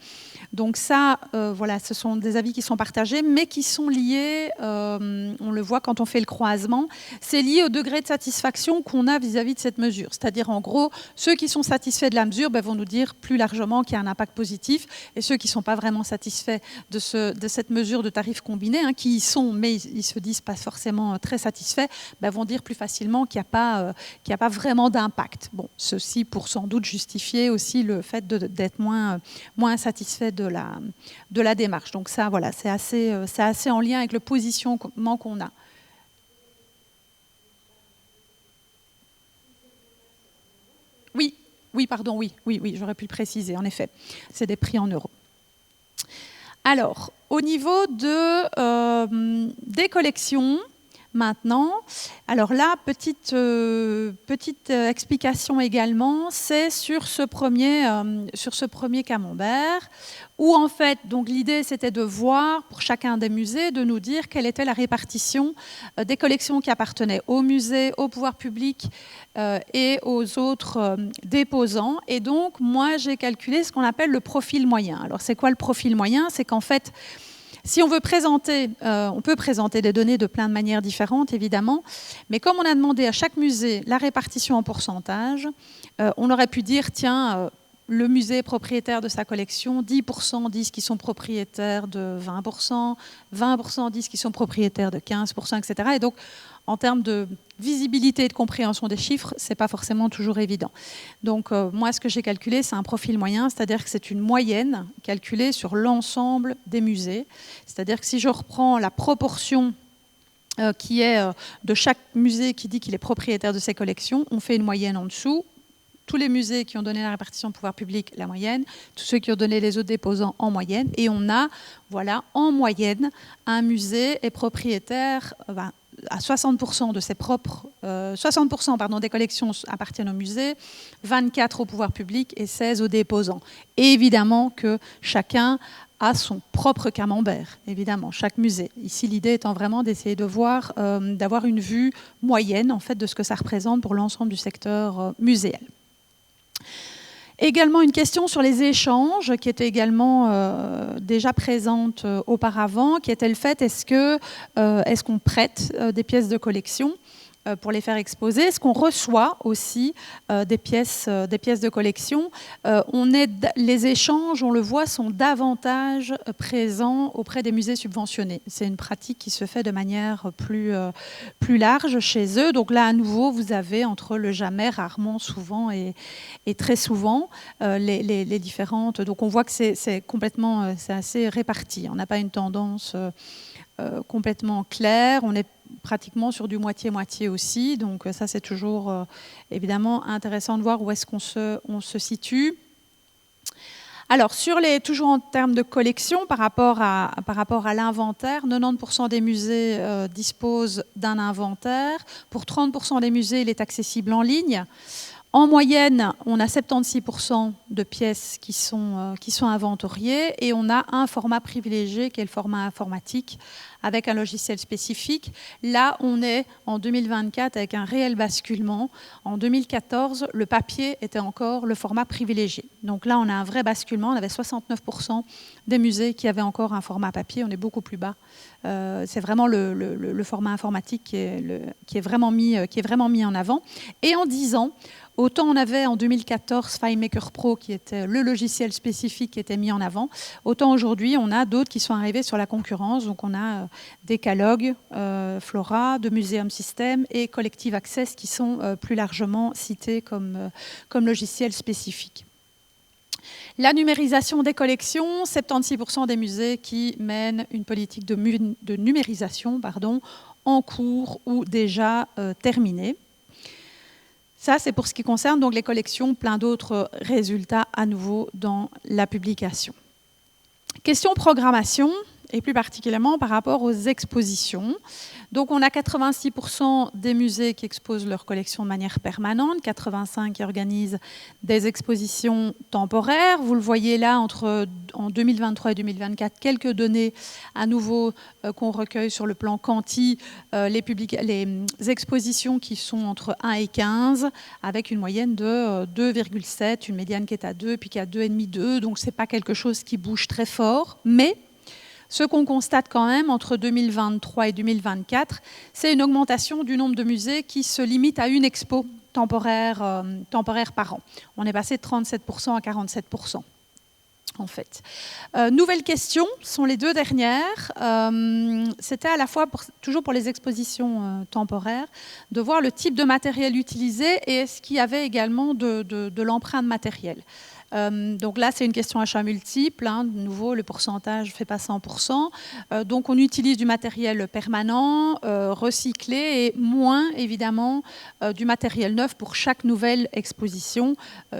Donc ça, voilà, ce sont des avis qui sont partagés, mais qui sont liés, on le voit quand on fait le croisement, c'est lié au degré de satisfaction qu'on a vis-à-vis de cette mesure. C'est-à-dire, en gros, ceux qui sont satisfaits de la mesure vont nous dire plus largement qu'il y a un impact positif, et ceux qui ne sont pas vraiment satisfaits de cette mesure de tarif combiné, qui y sont, mais ils ne se disent pas forcément très satisfaits, vont dire plus facilement qu'il n'y a pas vraiment d'impact. Bon, ceci pour sans doute justifier aussi le fait d'être moins satisfait de la démarche. Donc ça, voilà, c'est assez en lien avec le positionnement qu'on a. Oui, pardon, oui, j'aurais pu le préciser, en effet. C'est des prix en euros. Alors, au niveau des collections, maintenant. Alors là, petite explication également, c'est sur ce premier camembert, où en fait, donc l'idée c'était de voir pour chacun des musées, de nous dire quelle était la répartition des collections qui appartenaient aux musées, au pouvoir public et aux autres déposants. Et donc, moi, j'ai calculé ce qu'on appelle le profil moyen. Alors, c'est quoi le profil moyen? C'est qu'en fait, si on veut présenter, on peut présenter des données de plein de manières différentes, évidemment, mais comme on a demandé à chaque musée la répartition en pourcentage, on aurait pu dire, tiens, le musée est propriétaire de sa collection, 10% disent qu'ils sont propriétaires de 20%, 20% disent qu'ils sont propriétaires de 15%, etc. Et donc, en termes de visibilité et de compréhension des chiffres, ce n'est pas forcément toujours évident. Donc, moi, ce que j'ai calculé, c'est un profil moyen, c'est-à-dire que c'est une moyenne calculée sur l'ensemble des musées. C'est-à-dire que si je reprends la proportion qui est de chaque musée qui dit qu'il est propriétaire de ses collections, on fait une moyenne en dessous. Tous les musées qui ont donné la répartition pouvoir public, la moyenne, tous ceux qui ont donné les autres déposants en moyenne, et on a, voilà, en moyenne, un musée est propriétaire à 60% de ses propres, 60% des collections appartiennent au musée, 24 au pouvoir public et 16 aux déposants. Et évidemment que chacun a son propre camembert, évidemment, chaque musée. Ici, l'idée étant vraiment d'essayer de voir, d'avoir une vue moyenne en fait, de ce que ça représente pour l'ensemble du secteur muséal. Également une question sur les échanges qui était également déjà présente auparavant, qui était le fait est-ce qu'on prête des pièces de collection pour les faire exposer? Est-ce qu'on reçoit aussi des pièces de collection? Les échanges, on le voit, sont davantage présents auprès des musées subventionnés. C'est une pratique qui se fait de manière plus large chez eux. Donc là, à nouveau, vous avez entre le jamais, rarement, souvent et très souvent les différentes. Donc on voit que c'est complètement, c'est assez réparti. On n'a pas une tendance complètement claire. On est pratiquement sur du moitié-moitié aussi. Donc ça, c'est toujours évidemment intéressant de voir où est-ce qu'on se situe. Alors, toujours en termes de collection, par rapport à l'inventaire, 90% des musées disposent d'un inventaire. Pour 30% des musées, il est accessible en ligne. En moyenne, on a 76% de pièces qui sont inventoriées et on a un format privilégié qui est le format informatique avec un logiciel spécifique. Là, on est en 2024 avec un réel basculement. En 2014, le papier était encore le format privilégié. Donc là, on a un vrai basculement. On avait 69% des musées qui avaient encore un format papier. On est beaucoup plus bas. C'est vraiment le format informatique qui est vraiment mis en avant. Et en 10 ans, autant on avait en 2014 FileMaker Pro qui était le logiciel spécifique qui était mis en avant, autant aujourd'hui on a d'autres qui sont arrivés sur la concurrence. Donc on a Decalog, Flora, de Museum System et Collective Access qui sont plus largement cités comme logiciels spécifiques. La numérisation des collections, 76% des musées qui mènent une politique de numérisation en cours ou déjà terminée. Ça, c'est pour ce qui concerne donc les collections, plein d'autres résultats à nouveau dans la publication. Question programmation, et plus particulièrement par rapport aux expositions. Donc on a 86% des musées qui exposent leurs collections de manière permanente, 85% qui organisent des expositions temporaires. Vous le voyez là, en 2023 et 2024, quelques données à nouveau qu'on recueille sur le plan quanti, les expositions qui sont entre 1 et 15, avec une moyenne de 2,7, une médiane qui est à 2, puis qui est à 2,5, 2. Donc ce n'est pas quelque chose qui bouge très fort, mais ce qu'on constate quand même entre 2023 et 2024, c'est une augmentation du nombre de musées qui se limite à une expo temporaire par an. On est passé de 37% à 47%. En fait. Nouvelle question, sont les deux dernières. C'était à la fois, toujours pour les expositions temporaires, de voir le type de matériel utilisé et est-ce qu'il y avait également de l'empreinte matérielle. Donc là, c'est une question achat multiple. De nouveau, le pourcentage ne fait pas 100%. Donc on utilise du matériel permanent, recyclé et moins, évidemment, du matériel neuf pour chaque nouvelle exposition.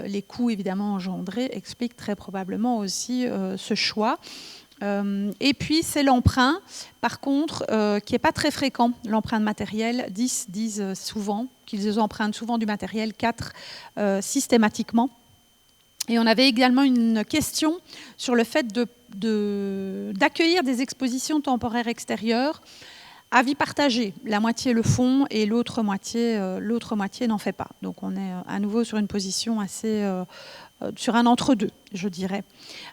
Les coûts, évidemment, engendrés expliquent très probablement aussi ce choix. Et puis, c'est l'emprunt, par contre, qui n'est pas très fréquent, l'emprunt de matériel. 10 disent souvent qu'ils empruntent souvent du matériel, 4 systématiquement. Et on avait également une question sur le fait d'accueillir des expositions temporaires extérieures à vie partagée. La moitié le font et l'autre moitié n'en fait pas. Donc on est à nouveau sur une position assez... sur un entre-deux, je dirais.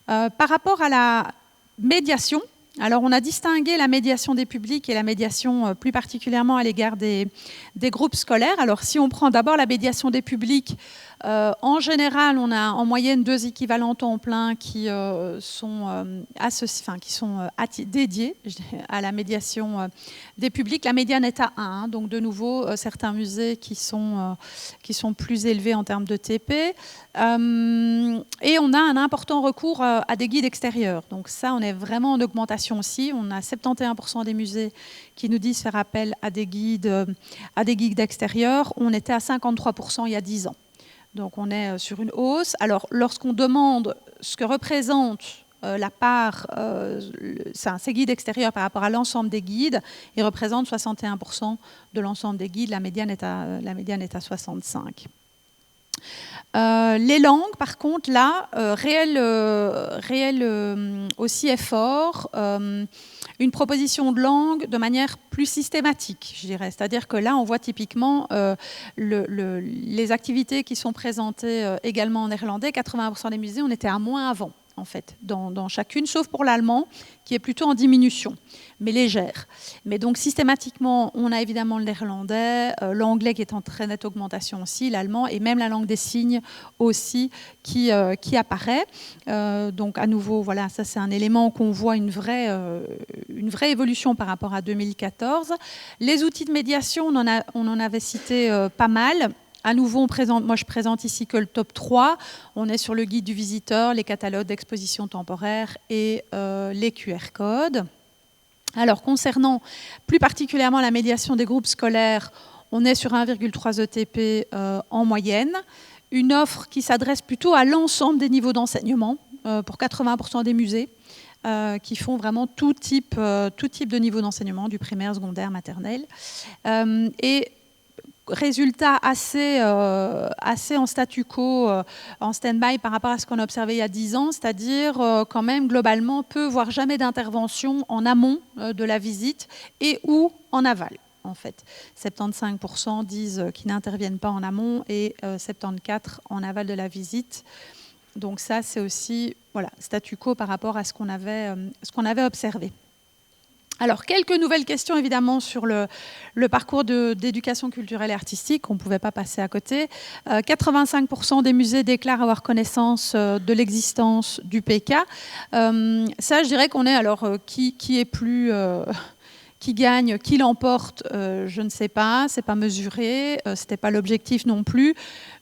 Par rapport à la médiation, alors on a distingué la médiation des publics et la médiation plus particulièrement à l'égard des groupes scolaires. Alors si on prend d'abord la médiation des publics, en général, on a en moyenne 2 équivalents temps plein qui sont dédiés à la médiation des publics. La médiane est à 1, donc de nouveau, certains musées qui sont plus élevés en termes de TP. Et on a un important recours à des guides extérieurs. Donc ça, on est vraiment en augmentation aussi. On a 71% des musées qui nous disent faire appel à des guides extérieurs. On était à 53% il y a 10 ans. Donc on est sur une hausse. Alors lorsqu'on demande ce que représente la part, ces guides extérieurs par rapport à l'ensemble des guides, ils représentent 61% de l'ensemble des guides. La médiane est à 65%. Les langues, par contre, là, réel aussi effort, une proposition de langue de manière plus systématique, je dirais. C'est-à-dire que là, on voit typiquement les activités qui sont présentées également en néerlandais. 80% des musées, on était à moins avant, en fait, dans chacune, sauf pour l'allemand, qui est plutôt en diminution, mais légère. Mais donc, systématiquement, on a évidemment le néerlandais, l'anglais qui est en très nette augmentation aussi, l'allemand, et même la langue des signes aussi qui apparaît. Donc, à nouveau, voilà, ça c'est un élément qu'on voit une vraie évolution par rapport à 2014. Les outils de médiation, on en avait cité pas mal. À nouveau, moi je présente ici que le top 3. On est sur le guide du visiteur, les catalogues d'exposition temporaire et les QR codes. Alors, concernant plus particulièrement la médiation des groupes scolaires, on est sur 1,3 ETP en moyenne. Une offre qui s'adresse plutôt à l'ensemble des niveaux d'enseignement, pour 80% des musées, qui font vraiment tout type de niveau d'enseignement, du primaire, secondaire, maternel. Et résultat assez en statu quo, en stand-by par rapport à ce qu'on a observé il y a 10 ans, c'est-à-dire quand même globalement peu, voire jamais d'intervention en amont de la visite et ou en aval. En fait, 75% disent qu'ils n'interviennent pas en amont et 74% en aval de la visite. Donc ça, c'est aussi statu quo par rapport à ce qu'on avait observé. Alors, quelques nouvelles questions, évidemment, sur le parcours d'éducation culturelle et artistique. On ne pouvait pas passer à côté. 85% des musées déclarent avoir connaissance de l'existence du PK. Ça, je dirais qu'on est... Alors, qui est plus... qui gagne, qui l'emporte, je ne sais pas. Ce n'est pas mesuré. Ce n'était pas l'objectif non plus.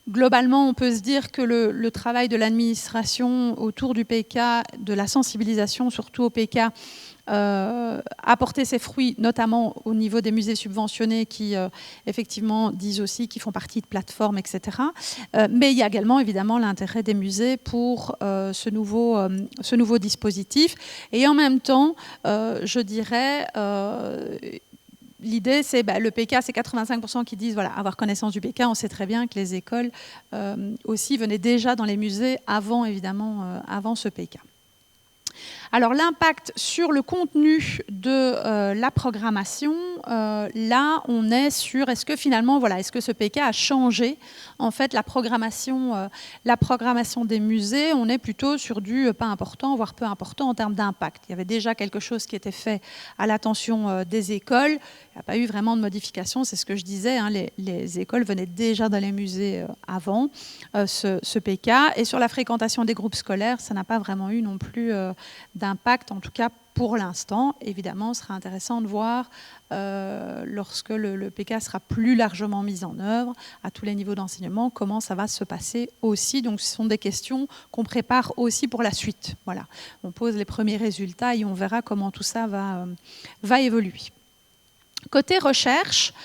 Globalement, on peut se dire que le travail de l'administration autour du PK, de la sensibilisation surtout au PK, a porté ses fruits, notamment au niveau des musées subventionnés qui, effectivement, disent aussi qu'ils font partie de plateformes, etc. Mais il y a également, évidemment, l'intérêt des musées pour ce nouveau dispositif. Et en même temps, je dirais... L'idée, c'est le PK, c'est 85% qui disent avoir connaissance du PK. On sait très bien que les écoles aussi venaient déjà dans les musées avant, évidemment, avant ce PK. Alors l'impact sur le contenu de la programmation, là on est sur est-ce que finalement est-ce que ce PK a changé en fait la programmation des musées. On est plutôt sur du pas important voire peu important en termes d'impact. Il y avait déjà quelque chose qui était fait à l'attention des écoles. Il n'y a pas eu vraiment de modification, c'est ce que je disais, hein, les écoles venaient déjà dans les musées avant ce PK. Et sur la fréquentation des groupes scolaires, ça n'a pas vraiment eu non plus d'impact, en tout cas pour l'instant. Évidemment, ce sera intéressant de voir lorsque le PK sera plus largement mis en œuvre à tous les niveaux d'enseignement, comment ça va se passer aussi. Donc ce sont des questions qu'on prépare aussi pour la suite. Voilà. On pose les premiers résultats et on verra comment tout ça va évoluer. Côté recherche,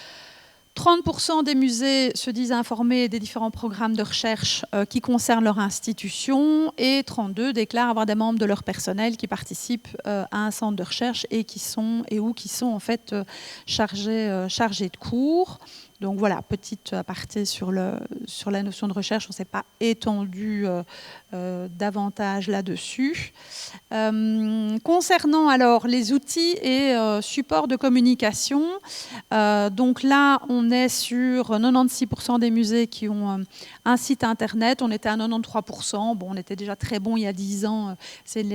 30% des musées se disent informés des différents programmes de recherche qui concernent leur institution et 32% déclarent avoir des membres de leur personnel qui participent à un centre de recherche et qui sont en fait chargés de cours. Donc voilà, petite aparté sur la notion de recherche, on ne s'est pas étendu davantage là-dessus. Concernant alors les outils et supports de communication, donc là on est sur 96% des musées qui ont un site internet, on était à 93%, bon, on était déjà très bon il y a 10 ans, c'est une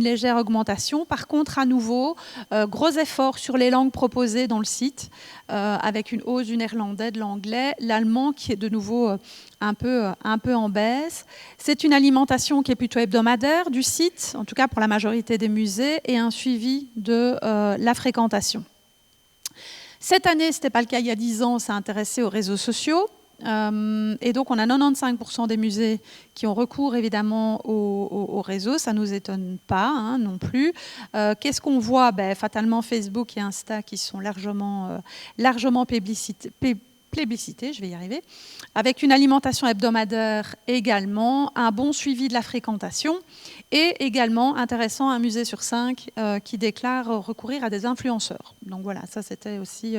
légère augmentation. Par contre, à nouveau, gros effort sur les langues proposées dans le site, avec une hausse du néerlandais, de l'anglais, l'allemand qui est de nouveau un peu en baisse. C'est une alimentation qui est plutôt hebdomadaire du site, en tout cas pour la majorité des musées, et un suivi de la fréquentation. Cette année, ce n'était pas le cas il y a 10 ans, on s'est intéressé aux réseaux sociaux. Et donc, on a 95% des musées qui ont recours évidemment au réseau. Ça ne nous étonne pas non plus. Qu'est-ce qu'on voit ? Fatalement, Facebook et Insta qui sont largement plébiscités, je vais y arriver, avec une alimentation hebdomadaire également, un bon suivi de la fréquentation et également, intéressant, un musée sur 5 qui déclare recourir à des influenceurs. Donc voilà, ça c'était aussi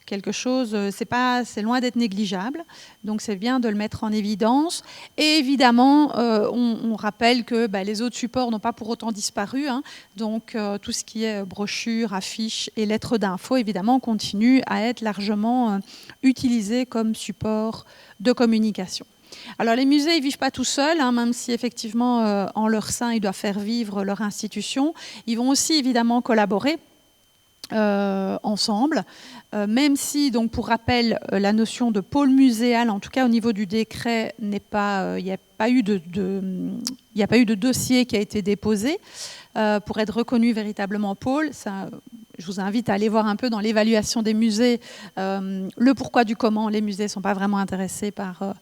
quelque chose, c'est loin d'être négligeable, donc c'est bien de le mettre en évidence. Et évidemment, on rappelle que les autres supports n'ont pas pour autant disparu, donc tout ce qui est brochures, affiches et lettres d'info, évidemment, continue à être largement utilisé comme support de communication. Alors les musées ne vivent pas tout seuls, même si effectivement en leur sein ils doivent faire vivre leur institution. Ils vont aussi évidemment collaborer ensemble, même si, donc, pour rappel, la notion de pôle muséal, en tout cas au niveau du décret, il n'y a pas eu de dossier qui a été déposé pour être reconnu véritablement pôle. Ça, je vous invite à aller voir un peu dans l'évaluation des musées le pourquoi du comment. Les musées ne sont pas vraiment intéressés par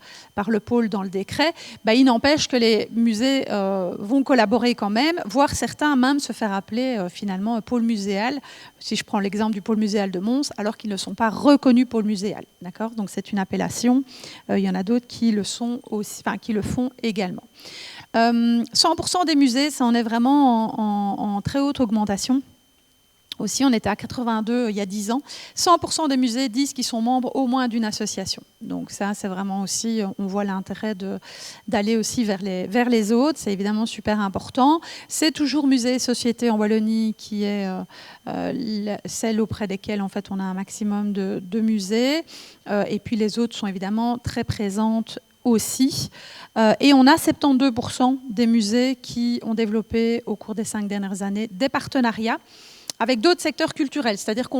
le pôle dans le décret. Il n'empêche que les musées vont collaborer quand même, voire certains même se faire appeler finalement pôle muséal. Si je prends l'exemple du pôle muséal de Mons, alors qu'ils ne sont pas reconnus pôle muséal. D'accord ? Donc c'est une appellation. Il y en a d'autres qui le sont aussi, qui le font également. 100% des musées, ça en est vraiment en très haute augmentation. Aussi, on était à 82 il y a 10 ans. 100% des musées disent qu'ils sont membres au moins d'une association. Donc ça, c'est vraiment aussi, on voit l'intérêt d'aller aussi vers les autres. C'est évidemment super important. C'est toujours Musées et Sociétés en Wallonie qui est celle auprès desquelles en fait, on a un maximum de musées. Et puis les autres sont évidemment très présentes aussi. Et on a 72% des musées qui ont développé au cours des 5 dernières années des partenariats avec d'autres secteurs culturels. C'est-à-dire que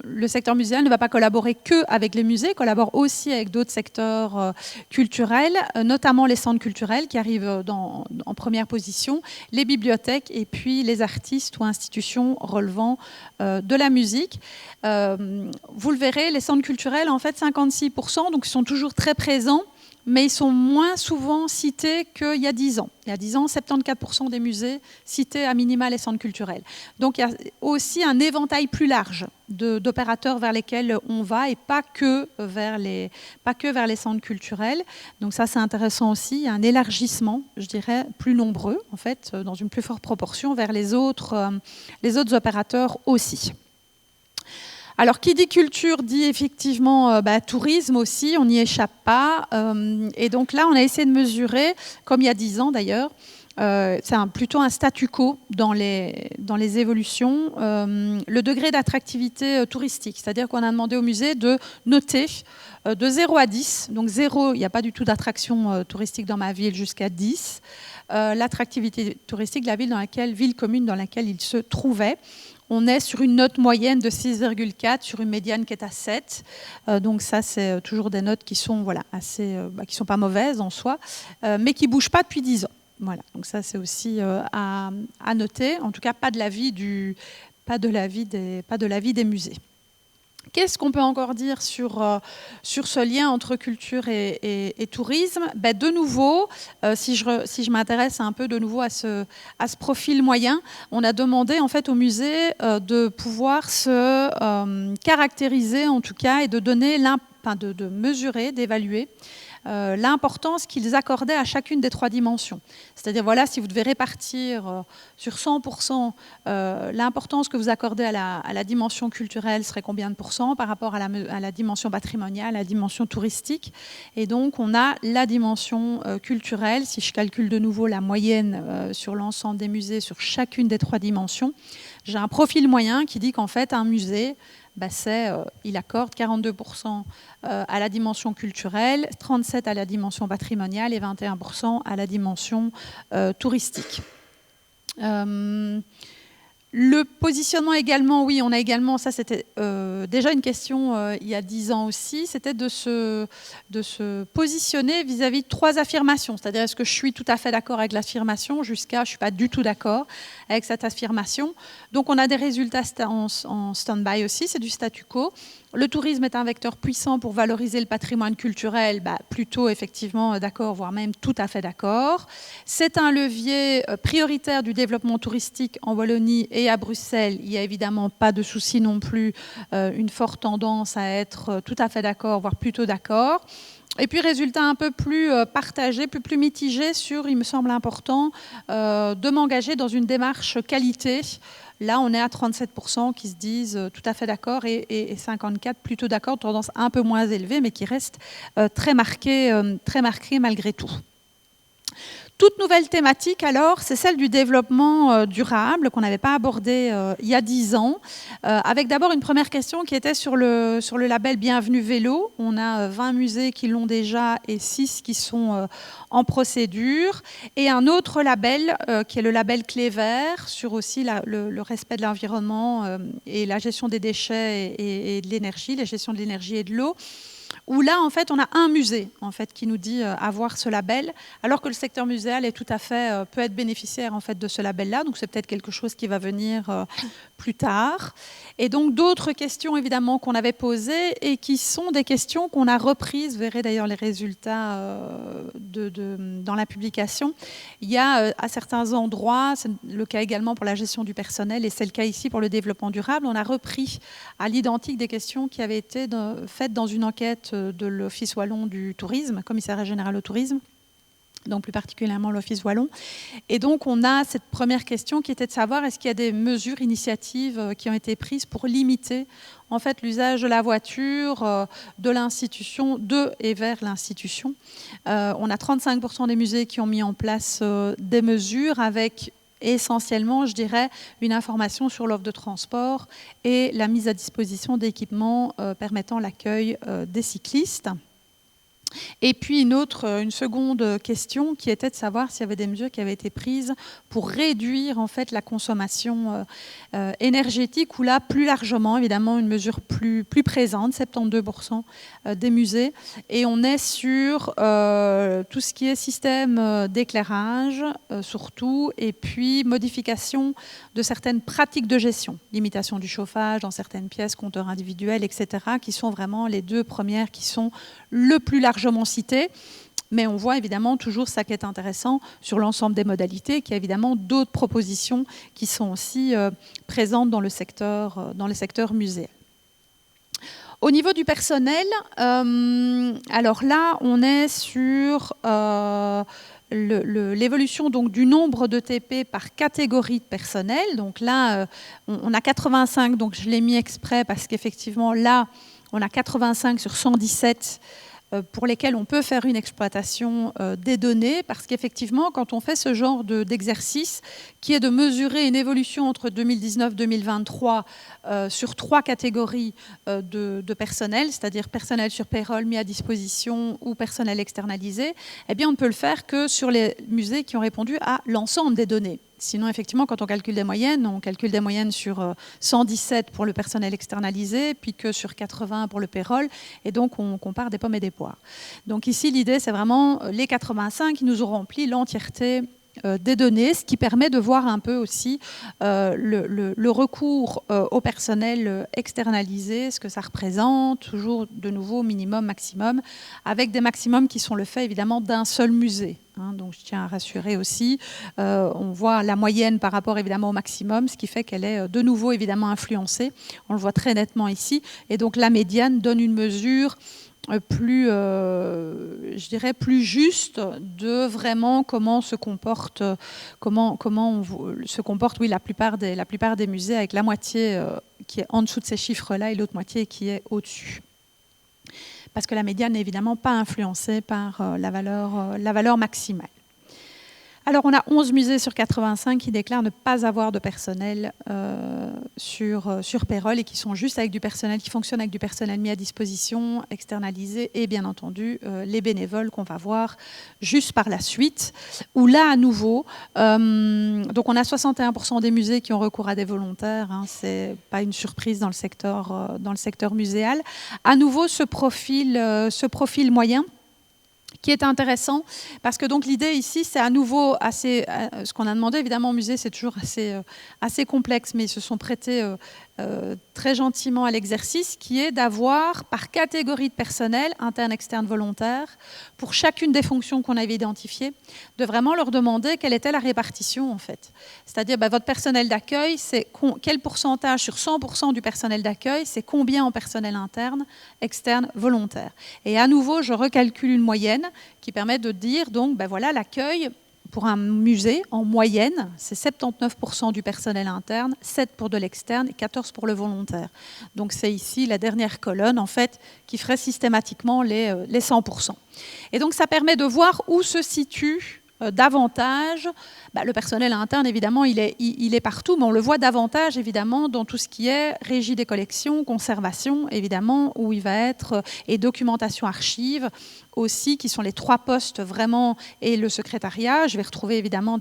le secteur muséal ne va pas collaborer qu'avec les musées, collabore aussi avec d'autres secteurs culturels, notamment les centres culturels qui arrivent en première position, les bibliothèques et puis les artistes ou institutions relevant de la musique. Vous le verrez, les centres culturels, en fait, 56%, donc ils sont toujours très présents, mais ils sont moins souvent cités qu'il y a 10 ans. Il y a 10 ans, 74% des musées citaient à minima les centres culturels. Donc il y a aussi un éventail plus large d'opérateurs vers lesquels on va et pas que vers les centres culturels. Donc ça, c'est intéressant aussi. Il y a un élargissement, je dirais, plus nombreux, en fait, dans une plus forte proportion vers les autres opérateurs aussi. Alors, qui dit culture dit effectivement tourisme aussi, on n'y échappe pas. Et donc là, on a essayé de mesurer, comme il y a 10 ans d'ailleurs, c'est plutôt un statu quo dans les évolutions, le degré d'attractivité touristique. C'est-à-dire qu'on a demandé au musée de noter de 0 à 10. Donc 0, il n'y a pas du tout d'attraction touristique dans ma ville, jusqu'à 10. L'attractivité touristique de la ville commune dans laquelle il se trouvait. On est sur une note moyenne de 6,4 sur une médiane qui est à 7. Donc ça, c'est toujours des notes qui sont qui sont pas mauvaises en soi, mais qui ne bougent pas depuis 10 ans. Voilà. Donc ça, c'est aussi à noter. En tout cas, pas de l'avis des musées. Qu'est-ce qu'on peut encore dire sur ce lien entre culture et tourisme? De nouveau, si je m'intéresse un peu de nouveau à ce profil moyen, on a demandé en fait au musée de pouvoir se caractériser en tout cas et de donner de mesurer, d'évaluer l'importance qu'ils accordaient à chacune des 3 dimensions. C'est-à-dire, voilà, si vous devez répartir sur 100% l'importance que vous accordez à la dimension culturelle serait combien de pourcents par rapport à la dimension patrimoniale, à la dimension touristique. Et donc, on a la dimension culturelle, si je calcule de nouveau la moyenne sur l'ensemble des musées, sur chacune des 3 dimensions, j'ai un profil moyen qui dit qu'en fait, un musée, il accorde 42% à la dimension culturelle, 37% à la dimension patrimoniale et 21% à la dimension touristique. Le positionnement également, oui, on a également, ça c'était déjà une question il y a 10 ans aussi, c'était de se positionner vis-à-vis de 3 affirmations. C'est-à-dire, est-ce que je suis tout à fait d'accord avec l'affirmation jusqu'à je ne suis pas du tout d'accord avec cette affirmation. Donc on a des résultats en stand-by aussi, c'est du statu quo. Le tourisme est un vecteur puissant pour valoriser le patrimoine culturel, plutôt effectivement d'accord, voire même tout à fait d'accord. C'est un levier prioritaire du développement touristique en Wallonie et à Bruxelles. Il n'y a évidemment pas de souci non plus, une forte tendance à être tout à fait d'accord, voire plutôt d'accord. Et puis, résultat un peu plus partagé, plus mitigé sur, il me semble important, de m'engager dans une démarche qualité. Là, on est à 37% qui se disent tout à fait d'accord et 54% plutôt d'accord, tendance un peu moins élevée, mais qui reste très marquée malgré tout. Toute nouvelle thématique, alors, c'est celle du développement durable qu'on n'avait pas abordé il y a 10 ans, avec d'abord une première question qui était sur le label Bienvenue Vélo. On a 20 musées qui l'ont déjà et 6 qui sont en procédure, et un autre label qui est le label Clé Vert, sur aussi le respect de l'environnement et la gestion des déchets et de l'énergie, la gestion de l'énergie et de l'eau, où là, en fait, on a un musée en fait, qui nous dit avoir ce label, alors que le secteur muséal est tout à fait, peut être bénéficiaire en fait, de ce label-là. Donc, c'est peut-être quelque chose qui va venir plus tard. Et donc, d'autres questions, évidemment, qu'on avait posées et qui sont des questions qu'on a reprises. Vous verrez d'ailleurs les résultats dans la publication. Il y a à certains endroits, c'est le cas également pour la gestion du personnel, et c'est le cas ici pour le développement durable, on a repris à l'identique des questions qui avaient été faites dans une enquête de l'Office wallon du tourisme, commissariat général au tourisme, donc plus particulièrement l'Office wallon. Et donc, on a cette première question qui était de savoir est-ce qu'il y a des mesures, initiatives qui ont été prises pour limiter en fait, l'usage de la voiture, de l'institution, de et vers l'institution. On a 35% des musées qui ont mis en place des mesures avec essentiellement, je dirais, une information sur l'offre de transport et la mise à disposition d'équipements permettant l'accueil des cyclistes. Et puis une seconde question qui était de savoir s'il y avait des mesures qui avaient été prises pour réduire en fait la consommation énergétique, ou là plus largement évidemment une mesure plus présente, 72% des musées, et on est sur tout ce qui est système d'éclairage surtout, et puis modification de certaines pratiques de gestion, limitation du chauffage dans certaines pièces, compteurs individuels, etc., qui sont vraiment les 2 premières qui sont le plus largement citées. Mais on voit évidemment toujours ça qui est intéressant sur l'ensemble des modalités, qu'il y a évidemment d'autres propositions qui sont aussi présentes dans le secteur muséal. Au niveau du personnel, alors là, on est sur l'évolution donc du nombre de TP par catégorie de personnel. Donc là, on a 85, donc je l'ai mis exprès parce qu'effectivement là, on a 85 sur 117 pour lesquels on peut faire une exploitation des données, parce qu'effectivement, quand on fait ce genre d'exercice, qui est de mesurer une évolution entre 2019-2023 sur 3 catégories de personnel, c'est-à-dire personnel sur payroll mis à disposition ou personnel externalisé, eh bien, on ne peut le faire que sur les musées qui ont répondu à l'ensemble des données. Sinon, effectivement, quand on calcule des moyennes, on calcule des moyennes sur 117 pour le personnel externalisé, puis que sur 80 pour le payroll, et donc on compare des pommes et des poires. Donc ici, l'idée, c'est vraiment les 85 qui nous ont rempli l'entièreté des données, ce qui permet de voir un peu aussi le recours au personnel externalisé, ce que ça représente, toujours de nouveau minimum, maximum, avec des maximums qui sont le fait évidemment d'un seul musée. Donc je tiens à rassurer aussi, on voit la moyenne par rapport évidemment au maximum, ce qui fait qu'elle est de nouveau évidemment influencée, on le voit très nettement ici, et donc la médiane donne une mesure plus, je dirais, plus juste de vraiment comment se comporte, oui, la plupart des musées, avec la moitié qui est en dessous de ces chiffres-là et l'autre moitié qui est au-dessus. Parce que la médiane n'est évidemment pas influencée par la valeur maximale. Alors, on a 11 musées sur 85 qui déclarent ne pas avoir de personnel sur payroll et qui sont juste avec du personnel, qui fonctionnent avec du personnel mis à disposition, externalisé, et bien entendu les bénévoles qu'on va voir juste par la suite. Où là, à nouveau, donc on a 61% des musées qui ont recours à des volontaires, c'est pas une surprise dans le secteur muséal. À nouveau, ce profil moyen, qui est intéressant, parce que donc l'idée ici, c'est à nouveau assez... Ce qu'on a demandé, évidemment, au musée, c'est toujours assez complexe, mais ils se sont prêtés très gentiment à l'exercice, qui est d'avoir, par catégorie de personnel, interne, externe, volontaire, pour chacune des fonctions qu'on avait identifiées, de vraiment leur demander quelle était la répartition, en fait. C'est-à-dire, votre personnel d'accueil, c'est quel pourcentage sur 100% du personnel d'accueil, c'est combien en personnel interne, externe, volontaire. Et à nouveau, je recalcule une moyenne qui permet de dire, donc, voilà, l'accueil pour un musée, en moyenne, c'est 79% du personnel interne, 7% pour de l'externe et 14% pour le volontaire. Donc c'est ici la dernière colonne, en fait, qui ferait systématiquement les 100%. Et donc ça permet de voir où se situe davantage, le personnel interne, évidemment, il est partout, mais on le voit davantage, évidemment, dans tout ce qui est régie des collections, conservation, évidemment, où il va être, et documentation archive aussi, qui sont les 3 postes vraiment, et le secrétariat. Je vais retrouver, évidemment,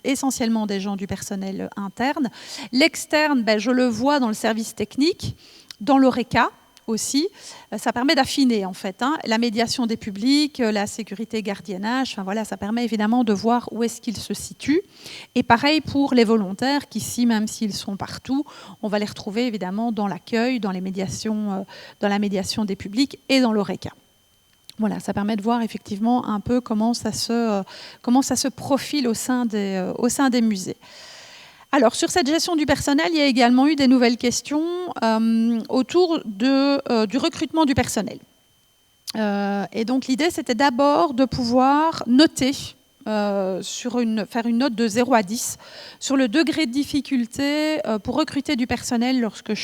essentiellement des gens du personnel interne. L'externe, je le vois dans le service technique, dans l'ORECA, aussi, ça permet d'affiner en fait la médiation des publics, la sécurité gardiennage, voilà, ça permet évidemment de voir où est-ce qu'ils se situent. Et pareil pour les volontaires, qu'ici, même s'ils sont partout, on va les retrouver évidemment dans l'accueil, dans la médiation des publics et dans l'ORECA. Voilà, ça permet de voir effectivement un peu comment ça se profile au sein des musées. Alors, sur cette gestion du personnel, il y a également eu des nouvelles questions autour du recrutement du personnel. Et donc, l'idée, c'était d'abord de pouvoir noter, faire une note de 0 à 10 sur le degré de difficulté pour recruter du personnel lorsque je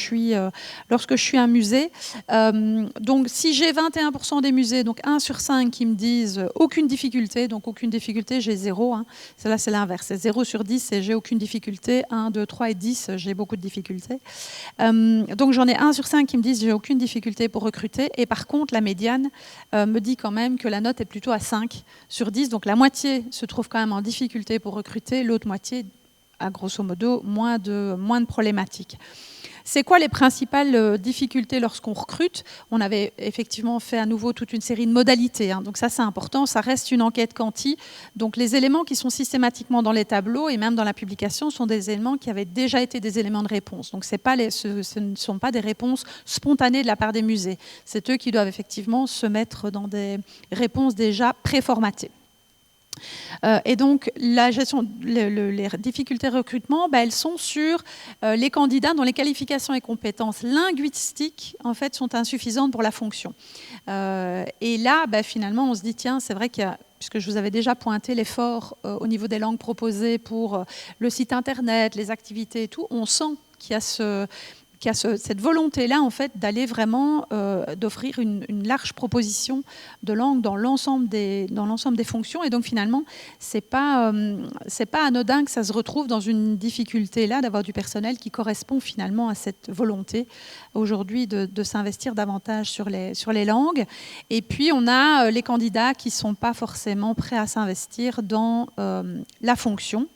suis un musée. Donc, si j'ai 21% des musées, donc 1 sur 5 qui me disent aucune difficulté, donc aucune difficulté, j'ai 0. Là, c'est l'inverse. C'est 0 sur 10, c'est j'ai aucune difficulté. 1, 2, 3 et 10, j'ai beaucoup de difficultés. Donc, j'en ai 1 sur 5 qui me disent j'ai aucune difficulté pour recruter. Et par contre, la médiane me dit quand même que la note est plutôt à 5 sur 10. Donc, la moitié se trouve quand même en difficulté pour recruter, l'autre moitié a grosso modo moins de problématiques. C'est quoi les principales difficultés lorsqu'on recrute? On avait effectivement fait à nouveau toute une série de modalités, donc ça c'est important, ça reste une enquête quanti. Donc les éléments qui sont systématiquement dans les tableaux et même dans la publication sont des éléments qui avaient déjà été des éléments de réponse. Donc ce ne sont pas des réponses spontanées de la part des musées. C'est eux qui doivent effectivement se mettre dans des réponses déjà préformatées. Et donc, la gestion, les difficultés de recrutement, elles sont sur les candidats dont les qualifications et compétences linguistiques en fait, sont insuffisantes pour la fonction. Et là, finalement, on se dit, tiens, c'est vrai qu'il y a, puisque je vous avais déjà pointé l'effort au niveau des langues proposées pour le site internet, les activités et tout, on sent qu'il y a cette volonté-là, en fait, d'aller vraiment d'offrir une large proposition de langue dans l'ensemble des fonctions. Et donc, finalement, c'est pas anodin que ça se retrouve dans une difficulté-là d'avoir du personnel qui correspond finalement à cette volonté aujourd'hui de s'investir davantage sur les langues. Et puis, on a les candidats qui ne sont pas forcément prêts à s'investir dans la fonction.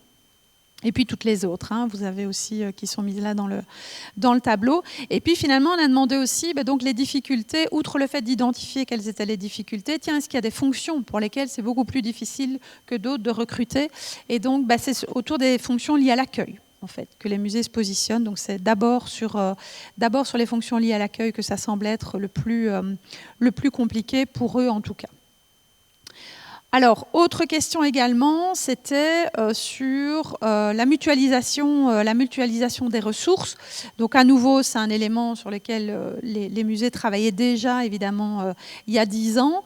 Et puis toutes les autres, hein, vous avez aussi qui sont mises là dans le tableau. Et puis finalement, on a demandé aussi donc les difficultés, outre le fait d'identifier quelles étaient les difficultés, tiens, est-ce qu'il y a des fonctions pour lesquelles c'est beaucoup plus difficile que d'autres de recruter? Et donc, c'est autour des fonctions liées à l'accueil, en fait, que les musées se positionnent. Donc c'est d'abord sur les fonctions liées à l'accueil que ça semble être le plus compliqué pour eux en tout cas. Alors, autre question également, c'était sur la mutualisation des ressources. Donc, à nouveau, c'est un élément sur lequel les musées travaillaient déjà, évidemment, il y a 10 ans.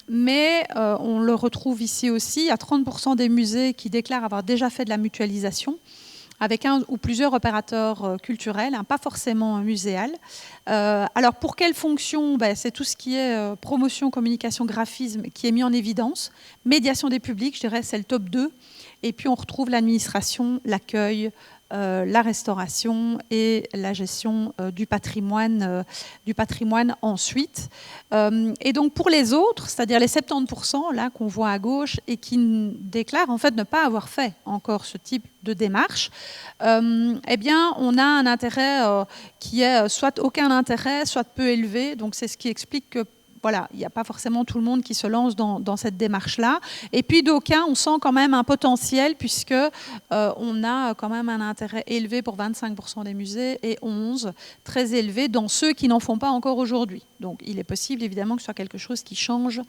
Mais on le retrouve ici aussi. Il y a 30% des musées qui déclarent avoir déjà fait de la mutualisation avec un ou plusieurs opérateurs culturels, pas forcément muséal. Alors, pour quelle fonction? C'est tout ce qui est promotion, communication, graphisme qui est mis en évidence. Médiation des publics, je dirais, c'est le top 2. Et puis, on retrouve l'administration, l'accueil, la restauration et la gestion du patrimoine ensuite. Et donc, pour les autres, c'est-à-dire les 70% là qu'on voit à gauche et qui déclarent en fait ne pas avoir fait encore ce type de démarche, eh bien, on a un intérêt qui est soit aucun intérêt, soit peu élevé. Donc, c'est ce qui explique que voilà, il n'y a pas forcément tout le monde qui se lance dans cette démarche-là. Et puis d'aucuns, on sent quand même un potentiel puisque on a quand même un intérêt élevé pour 25% des musées et 11 très élevé dans ceux qui n'en font pas encore aujourd'hui. Donc il est possible évidemment que ce soit quelque chose qui change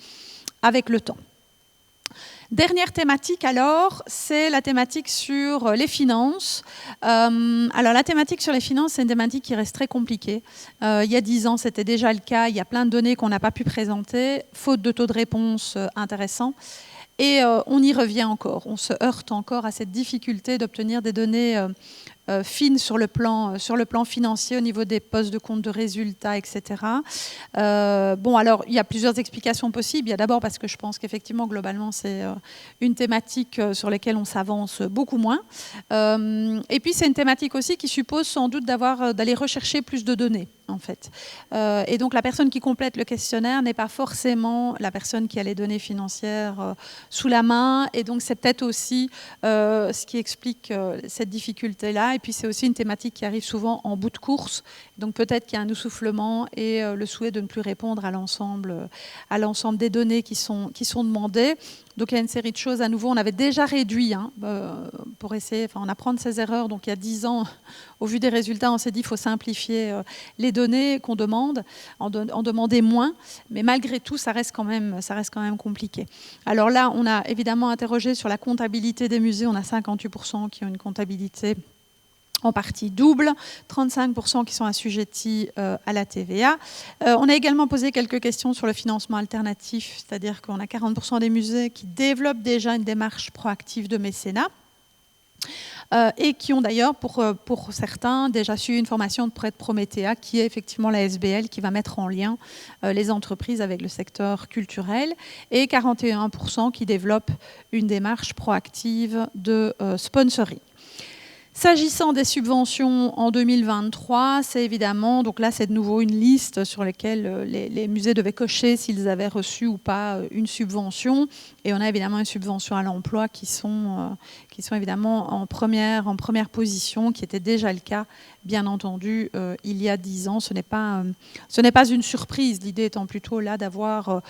avec le temps. Dernière thématique alors, c'est la thématique sur les finances. Alors la thématique sur les finances, c'est une thématique qui reste très compliquée. Il y a 10 ans, c'était déjà le cas. Il y a plein de données qu'on n'a pas pu présenter, faute de taux de réponse intéressants. Et on y revient encore. On se heurte encore à cette difficulté d'obtenir des données fines sur le plan financier au niveau des postes de compte de résultats, etc. Bon, alors, il y a plusieurs explications possibles. Il y a d'abord parce que je pense qu'effectivement, globalement, c'est une thématique sur laquelle on s'avance beaucoup moins. Et puis, c'est une thématique aussi qui suppose sans doute d'aller rechercher plus de données, en fait. Et donc, la personne qui complète le questionnaire n'est pas forcément la personne qui a les données financières sous la main. Et donc, c'est peut-être aussi ce qui explique cette difficulté-là. Et puis, c'est aussi une thématique qui arrive souvent en bout de course. Donc, peut-être qu'il y a un essoufflement et le souhait de ne plus répondre à l'ensemble des données qui sont demandées. Donc, il y a une série de choses. À nouveau, on avait déjà réduit pour essayer, on apprend de ses erreurs. Donc, il y a 10 ans, au vu des résultats, on s'est dit qu'il faut simplifier les données qu'on demande, en demander moins. Mais malgré tout, ça reste quand même compliqué. Alors là, on a évidemment interrogé sur la comptabilité des musées. On a 58% qui ont une comptabilité en partie double, 35% qui sont assujettis à la TVA. On a également posé quelques questions sur le financement alternatif, c'est-à-dire qu'on a 40% des musées qui développent déjà une démarche proactive de mécénat et qui ont d'ailleurs, pour certains, déjà suivi une formation de prêt de Prométhéa, qui est effectivement la SBL, qui va mettre en lien les entreprises avec le secteur culturel, et 41% qui développent une démarche proactive de sponsoring. S'agissant des subventions en 2023, c'est évidemment, donc là c'est de nouveau une liste sur laquelle les musées devaient cocher s'ils avaient reçu ou pas une subvention. Et on a évidemment une subvention à l'emploi qui sont évidemment en première position, qui était déjà le cas, bien entendu, il y a 10 ans. Ce n'est pas une surprise, l'idée étant plutôt là d'être,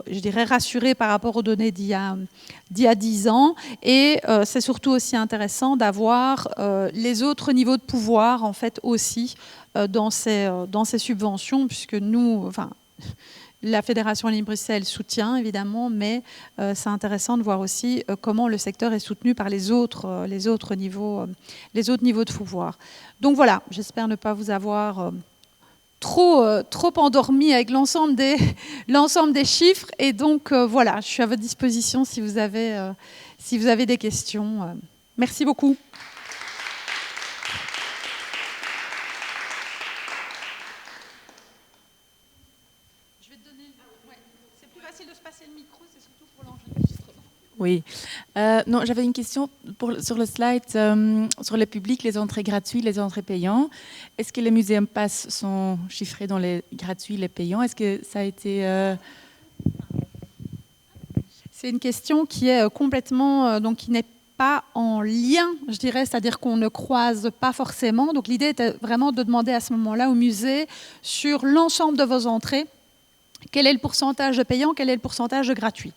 je dirais, rassuré par rapport aux données d'il y a 10 ans. Et c'est surtout aussi intéressant d'avoir les autres niveaux de pouvoir, en fait, aussi dans ces subventions, puisque nous, la Fédération Wallonie-Bruxelles soutient, évidemment, mais c'est intéressant de voir aussi comment le secteur est soutenu par les autres niveaux de pouvoir. Donc voilà, j'espère ne pas vous avoir trop endormi avec l'ensemble des chiffres. Et donc voilà, je suis à votre disposition si vous avez des questions. Merci beaucoup. Oui. Non, j'avais une question sur le slide sur le public, les entrées gratuites, les entrées payantes. Est-ce que les Museum Pass sont chiffrés dans les gratuits, les payants? Est-ce que ça a été... C'est une question qui est complètement... donc qui n'est pas en lien, je dirais, c'est-à-dire qu'on ne croise pas forcément. Donc l'idée était vraiment de demander à ce moment-là au musée, sur l'ensemble de vos entrées, quel est le pourcentage de payants, quel est le pourcentage de gratuits.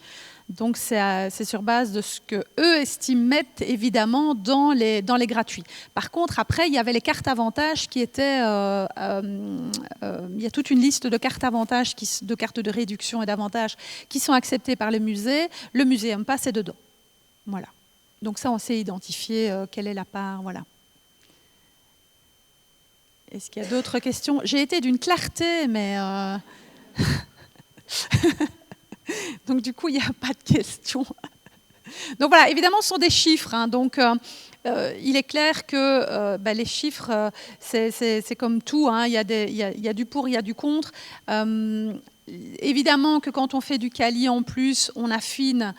Donc c'est sur base de ce qu'eux estiment mettre évidemment dans les gratuits. Par contre, après, il y avait les cartes avantages qui étaient... il y a toute une liste de cartes avantages, de cartes de réduction et d'avantages qui sont acceptées par le musée. Le Museum Pass est dedans. Voilà. Donc ça, on sait identifier quelle est la part. Voilà. Est-ce qu'il y a d'autres questions? J'ai été d'une clarté, mais... Donc du coup, il n'y a pas de questions. Donc voilà, évidemment, ce sont des chiffres. Hein, donc il est clair que les chiffres, c'est comme tout. Hein, il y a du pour, il y a du contre. Évidemment que quand on fait du quali en plus, on affine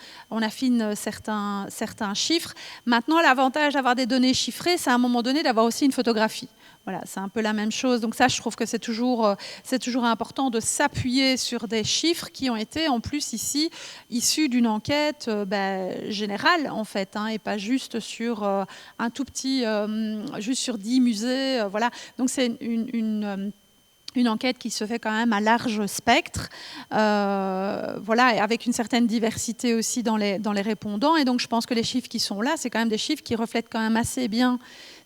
certains chiffres. Maintenant, l'avantage d'avoir des données chiffrées, c'est à un moment donné d'avoir aussi une photographie. Voilà, c'est un peu la même chose. Donc ça, je trouve que c'est toujours important de s'appuyer sur des chiffres qui ont été, en plus, ici, issus d'une enquête générale, en fait, hein, et pas juste sur un tout petit, juste sur 10 musées. Voilà. Donc c'est une enquête qui se fait quand même à large spectre, voilà, et avec une certaine diversité aussi dans les répondants. Et donc, je pense que les chiffres qui sont là, c'est quand même des chiffres qui reflètent quand même assez bien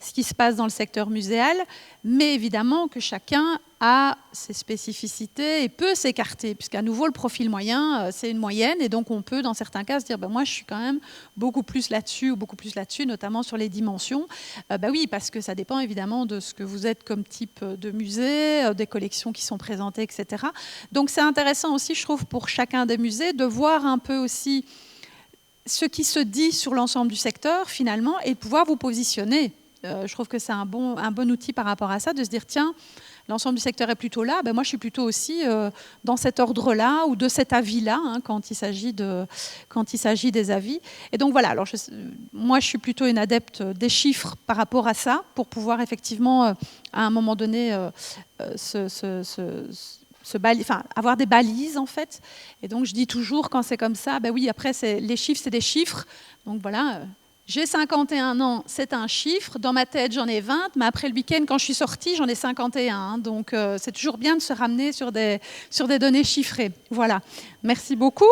ce qui se passe dans le secteur muséal, mais évidemment que chacun a ses spécificités et peut s'écarter, puisqu'à nouveau, le profil moyen, c'est une moyenne, et donc on peut, dans certains cas, se dire, moi, je suis quand même beaucoup plus là-dessus, ou beaucoup plus là-dessus, notamment sur les dimensions. Oui, parce que ça dépend évidemment de ce que vous êtes comme type de musée, des collections qui sont présentées, etc. Donc c'est intéressant aussi, je trouve, pour chacun des musées, de voir un peu aussi ce qui se dit sur l'ensemble du secteur, finalement, et de pouvoir vous positionner. Je trouve que c'est un bon outil par rapport à ça, de se dire, tiens, l'ensemble du secteur est plutôt là, moi je suis plutôt aussi dans cet ordre-là ou de cet avis-là, hein, quand il s'agit des avis. Et donc voilà, alors moi je suis plutôt une adepte des chiffres par rapport à ça, pour pouvoir effectivement, à un moment donné, avoir des balises en fait. Et donc je dis toujours, quand c'est comme ça, oui, après les chiffres, c'est des chiffres. Donc voilà... J'ai 51 ans, c'est un chiffre. Dans ma tête, j'en ai 20, mais après le week-end, quand je suis sortie, j'en ai 51. Hein, donc, c'est toujours bien de se ramener sur des données chiffrées. Voilà. Merci beaucoup.